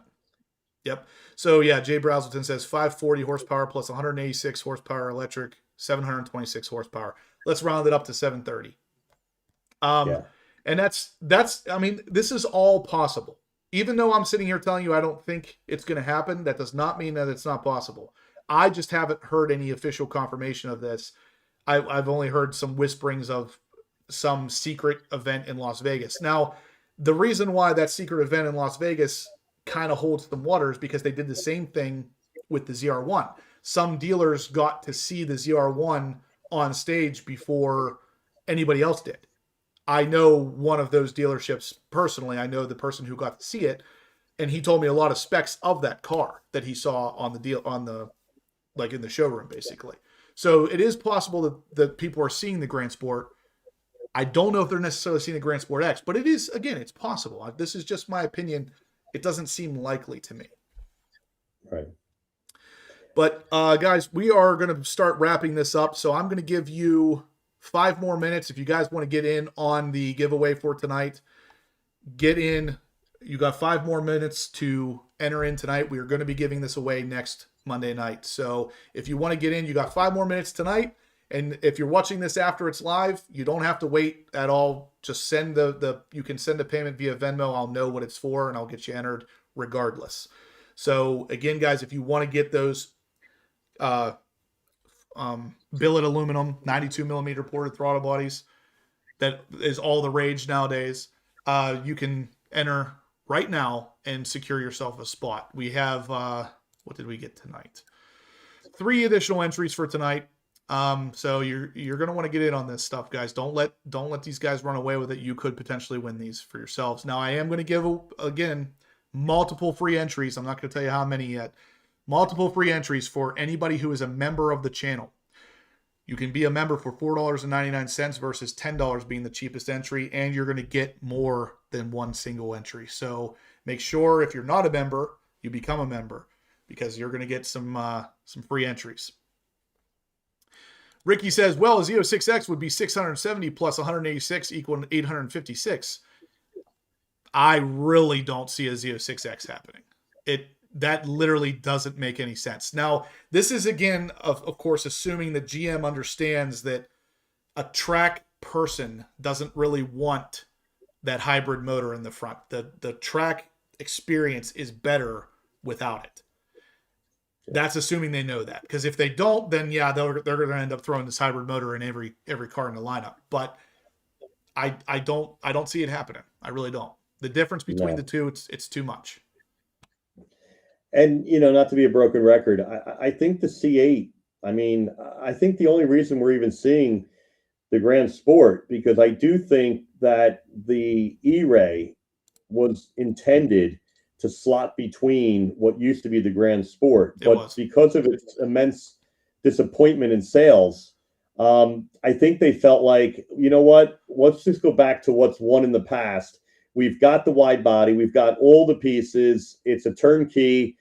Yep. So yeah, Jay Brazelton says 540 horsepower plus 186 horsepower electric, 726 horsepower. Let's round it up to 730. And that's I mean, this is all possible. Even though I'm sitting here telling you I don't think it's going to happen, that does not mean that it's not possible. I just haven't heard any official confirmation of this. I've only heard some whisperings of some secret event in Las Vegas. Now, the reason why that secret event in Las Vegas kind of holds the water is because they did the same thing with the ZR1. Some dealers got to see the ZR1 on stage before anybody else did. I know one of those dealerships personally. I know the person who got to see it, and he told me a lot of specs of that car that he saw on the like in the showroom, basically. So it is possible that people are seeing the Grand Sport. I don't know if they're necessarily seeing the Grand Sport X, but it is, again, it's possible. This is just my opinion. It doesn't seem likely to me. Right. But guys, we are going to start wrapping this up. So I'm going to give you 5 more minutes. If you guys want to get in on the giveaway for tonight, get in. You got 5 more minutes to enter in tonight. We are going to be giving this away next Monday night. So if you want to get in, you got 5 more minutes tonight. And if you're watching this after it's live, you don't have to wait at all. Just send you can send a payment via Venmo. I'll know what it's for and I'll get you entered regardless. So again, guys, if you want to get those billet aluminum 92 millimeter ported throttle bodies, that is all the rage nowadays, you can enter right now and secure yourself a spot. We have what did we get tonight? 3 additional entries for tonight. So you're going to want to get in on this stuff, guys. Don't let these guys run away with it. You could potentially win these for yourselves. Now I am going to give, again, multiple free entries. I'm not going to tell you how many yet. Multiple free entries for anybody who is a member of the channel. You can be a member for $4.99 versus $10 being the cheapest entry, and you're going to get more than one single entry. So make sure if you're not a member, you become a member, because you're going to get some free entries. Ricky says, well, a Z06X would be 670 plus 186 equal 856. I really don't see a Z06X happening. That literally doesn't make any sense. Now, this is, again, of course, assuming that GM understands that a track person doesn't really want that hybrid motor in the front. The track experience is better without it. That's assuming they know that. Because if they don't, then yeah, they're going to end up throwing this hybrid motor in every car in the lineup. But I don't see it happening. I really don't. The difference between No. the two, it's too much. And, not to be a broken record, I think the C8, I mean, I think the only reason we're even seeing the Grand Sport, because I do think that the E-Ray was intended to slot between what used to be the Grand Sport, but because of its immense disappointment in sales, I think they felt like, you know what, let's just go back to what's won in the past. We've got the wide body, we've got all the pieces, it's a turnkey.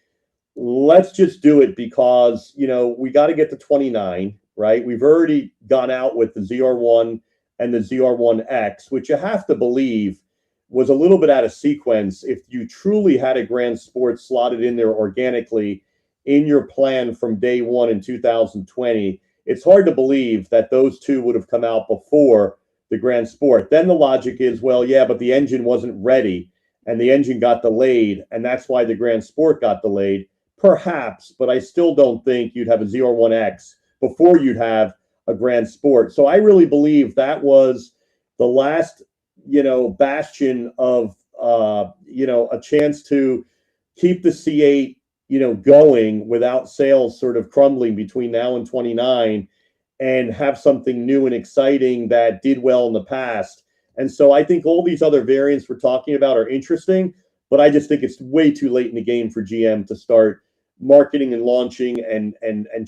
Let's just do it because, we got to get to 29, right? We've already gone out with the ZR1 and the ZR1X, which you have to believe was a little bit out of sequence. If you truly had a Grand Sport slotted in there organically in your plan from day one in 2020, it's hard to believe that those two would have come out before the Grand Sport. Then the logic is, well, yeah, but the engine wasn't ready and the engine got delayed, and that's why the Grand Sport got delayed. Perhaps, but I still don't think you'd have a ZR1X before you'd have a Grand Sport. So I really believe that was the last, bastion of, a chance to keep the C8, going without sales sort of crumbling between now and 29, and have something new and exciting that did well in the past. And so I think all these other variants we're talking about are interesting, but I just think it's way too late in the game for GM to start marketing and launching and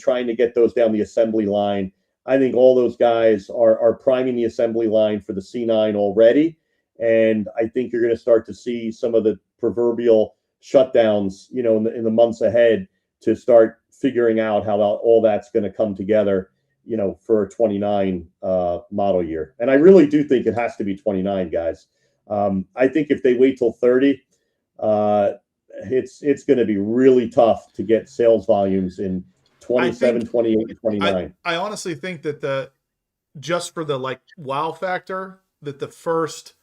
trying to get those down the assembly line. I think all those guys are priming the assembly line for the C9 already. And I think you're going to start to see some of the proverbial shutdowns, in the months ahead to start figuring out how all that's going to come together, for a 29 model year. And I really do think it has to be 29, guys. I think if they wait till 30, it's going to be really tough to get sales volumes in 27, 28, and 29. I honestly think that just for the wow factor, that the first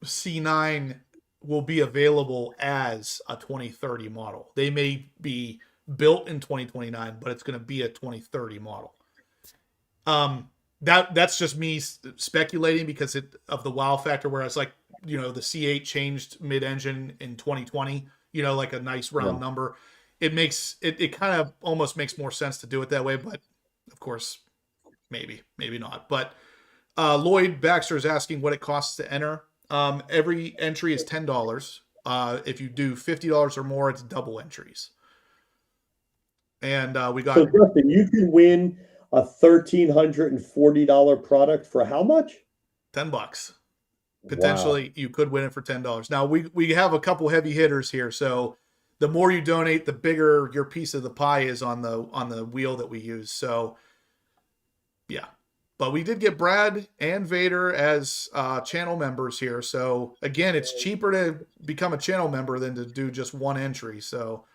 C9 will be available as a 2030 model. They may be built in 2029, but it's going to be a 2030 model. That's just me speculating because of the wow factor, whereas the C8 changed mid-engine in 2020, like a nice round number. It kind of almost makes more sense to do it that way, but of course, maybe not. But Lloyd Baxter is asking what it costs to enter. Every entry is $10. If you do $50 or more, it's double entries. And we got. So Justin, you can win a $1,340 product for how much? $10. Potentially, you could win it for $10. Now we have a couple heavy hitters here, so the more you donate, the bigger your piece of the pie is on the wheel that we use. So, yeah. But we did get Brad and Vader as channel members here. So, again, it's cheaper to become a channel member than to do just one entry. So,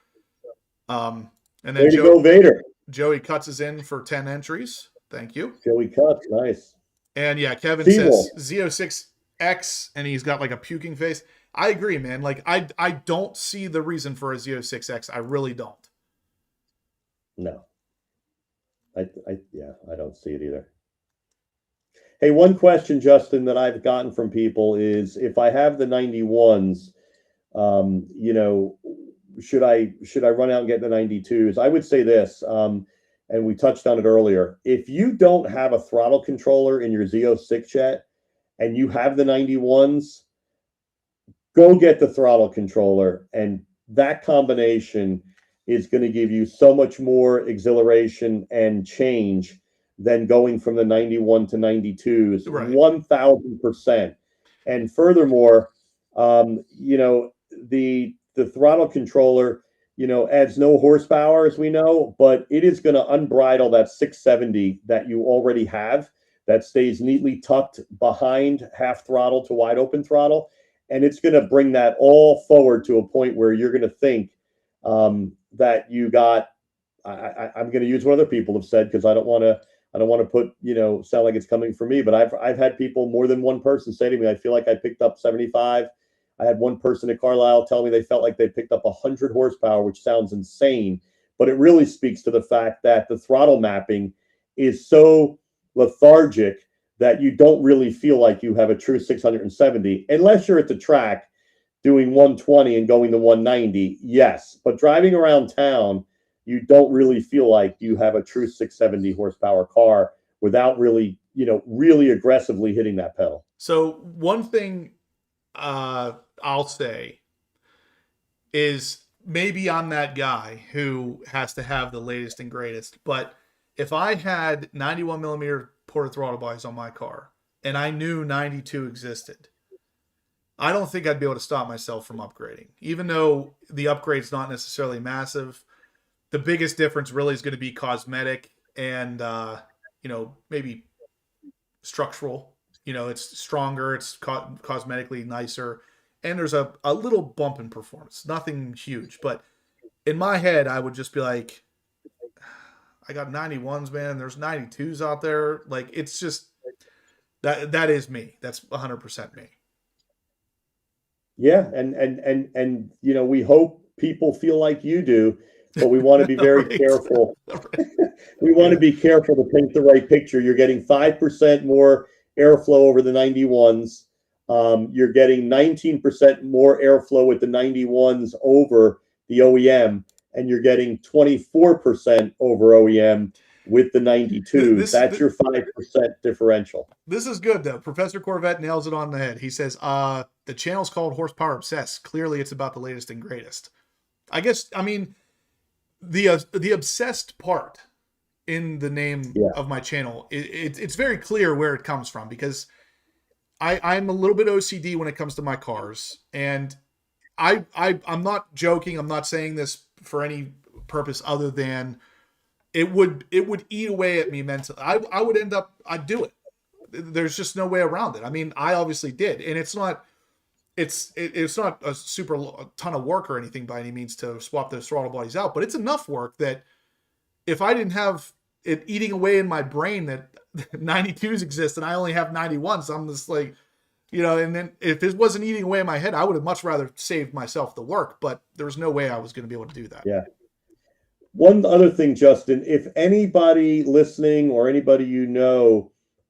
and then way to go, Vader. Joey Cuts is in for 10 entries. Thank you. Joey Cuts, nice. And, yeah, Kevin says Z06X, and he's got a puking face. I agree, man. I don't see the reason for a Z06X. I really don't. No. I don't see it either. Hey, one question, Justin, that I've gotten from people is if I have the 91s, should I run out and get the 92s? I would say this, and we touched on it earlier. If you don't have a throttle controller in your Z06 yet, and you have the 91s, go get the throttle controller, and that combination is going to give you so much more exhilaration and change than going from the 91 to 92s, right. 1,000%. And furthermore, the throttle controller, adds no horsepower, as we know, but it is going to unbridle that 670 that you already have that stays neatly tucked behind half throttle to wide open throttle. And it's going to bring that all forward to a point where you're going to think that you got, I'm going to use what other people have said because I don't want to put, sound like it's coming from me, but I've had people, more than one person, say to me, I feel like I picked up 75. I had one person at Carlisle tell me they felt like they picked up 100 horsepower, which sounds insane, but it really speaks to the fact that the throttle mapping is so lethargic that you don't really feel like you have a true 670 unless you're at the track doing 120 and going to 190. Yes, but driving around town, you don't really feel like you have a true 670 horsepower car without really, really aggressively hitting that pedal. So one thing I'll say is maybe I'm that guy who has to have the latest and greatest, but if I had 91 millimeter ported throttle bodies on my car and I knew 92 existed, I don't think I'd be able to stop myself from upgrading. Even though the upgrade's not necessarily massive, the biggest difference really is going to be cosmetic and, maybe structural. It's stronger, it's cosmetically nicer, and there's a little bump in performance. Nothing huge, but in my head, I would just be like, I got 91s, man. There's 92s out there. Like, it's just that is me. That's 100% me. Yeah, and we hope people feel like you do, but we want to be very Right. careful. Right. We want to be careful to paint the right picture. You're getting 5% more airflow over the 91s. You're getting 19% more airflow with the 91s over the OEM, and you're getting 24% over OEM with the 92s. That's your 5% differential. This is good, though. Professor Corvette nails it on the head. He says, the channel's called Horsepower Obsessed. Clearly, it's about the latest and greatest. The obsessed part in the name of my channel, it's very clear where it comes from, because I'm a little bit OCD when it comes to my cars, and I'm not joking. I'm not saying this for any purpose other than it would eat away at me mentally. I'd do it. There's just no way around it. I mean, I obviously did, and it's not a super ton of work or anything by any means to swap those throttle bodies out, but it's enough work that if I didn't have it eating away in my brain that 92s exist and I only have 91s, I'm just like, and then if it wasn't eating away in my head, I would have much rather saved myself the work, but there was no way I was going to be able to do that. Yeah. One other thing, Justin, if anybody listening or anybody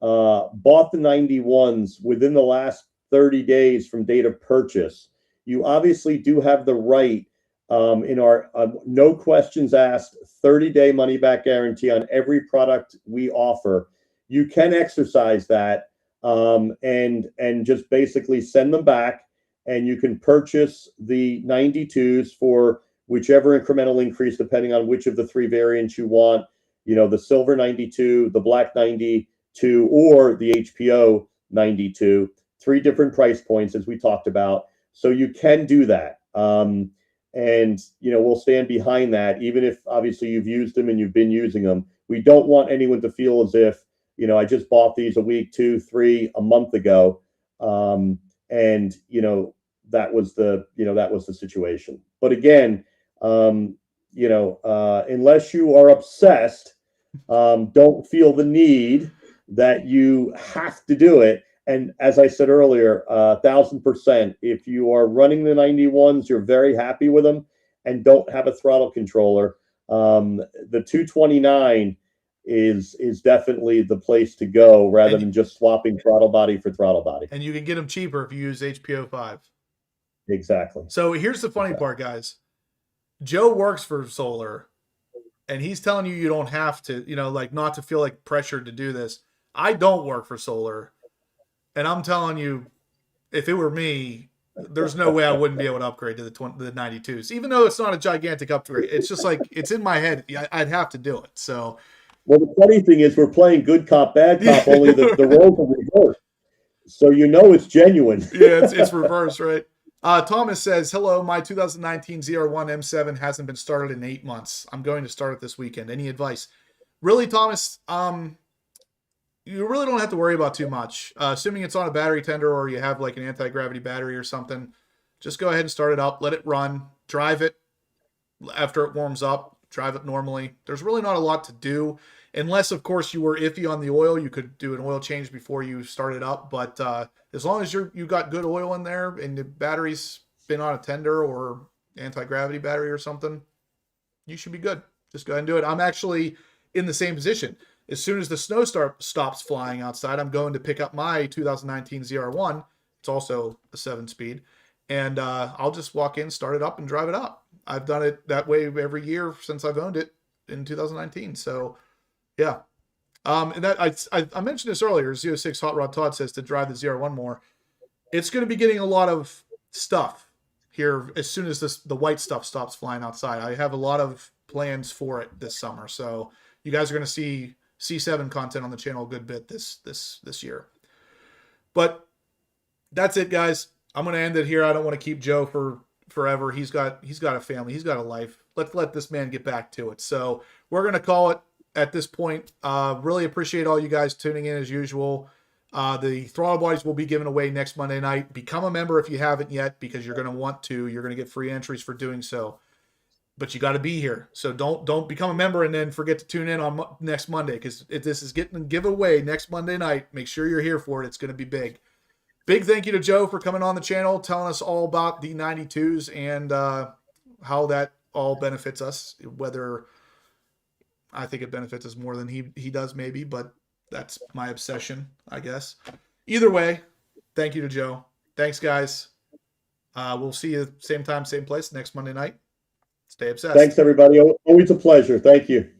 bought the 91s within the last 30 days from date of purchase, you obviously do have the right in our no questions asked 30-day money back guarantee on every product we offer. You can exercise that and just basically send them back, and you can purchase the 92s for whichever incremental increase, depending on which of the three variants you want, the silver 92, the black 92, or the HPO 92, 3 different price points, as we talked about. So you can do that. And we'll stand behind that, even if obviously you've used them and you've been using them. We don't want anyone to feel as if, I just bought these a week, 2, 3, a month ago. And that was the situation. But again, unless you are obsessed, don't feel the need that you have to do it. And as I said earlier, 1,000%, if you are running the 91s, you're very happy with them and don't have a throttle controller, the 229 is definitely the place to go rather than just swapping throttle body for throttle body. And you can get them cheaper if you use HPO 5. Exactly. So here's the funny part, guys. Joe works for Solar, and he's telling you don't have to, not to feel like pressured to do this. I don't work for Solar, and I'm telling you, if it were me, there's no way I wouldn't be able to upgrade to the 92s, even though it's not a gigantic upgrade. It's just like, it's in my head. I'd have to do it. So, well, the funny thing is we're playing good cop, bad cop, only the roles are reversed. So it's genuine. Yeah, it's reversed, right? Thomas says, hello, my 2019 ZR1 M7 hasn't been started in 8 months. I'm going to start it this weekend. Any advice? Really, Thomas, you really don't have to worry about too much. Assuming it's on a battery tender or you have like an anti-gravity battery or something, just go ahead and start it up, let it run, drive it after it warms up, drive it normally. There's really not a lot to do. Unless, of course, you were iffy on the oil, you could do an oil change before you start it up. But as long as you got good oil in there and the battery's been on a tender or anti-gravity battery or something, you should be good. Just go ahead and do it. I'm actually in the same position. as soon as the snow stops flying outside, I'm going to pick up my 2019 ZR1. It's also a 7-speed. And I'll just walk in, start it up, and drive it up. I've done it that way every year since I've owned it in 2019. So, yeah. And that I mentioned this earlier. Z06 Hot Rod Todd says to drive the ZR1 more. It's going to be getting a lot of stuff here as soon as the white stuff stops flying outside. I have a lot of plans for it this summer. So you guys are going to see C7 content on the channel a good bit this year. But that's it, guys. I'm going to end it here. I don't want to keep Joe for forever. He's got a family. He's got a life. Let's let this man get back to it. So we're going to call it at this point. Really appreciate all you guys tuning in as usual. The throttle bodies will be given away next Monday night. Become a member if you haven't yet, because you're going to want to. You're going to get free entries for doing so. But you got to be here. So don't become a member and then forget to tune in on next Monday, because if this is getting giveaway next Monday night, make sure you're here for it. It's going to be big. Big thank you to Joe for coming on the channel, telling us all about the 92s and how that all benefits us. Whether I think it benefits us more than he does, maybe, but that's my obsession, I guess. Either way, thank you to Joe. Thanks, guys. We'll see you same time, same place next Monday night. Stay obsessed. Thanks, everybody. Always a pleasure. Thank you.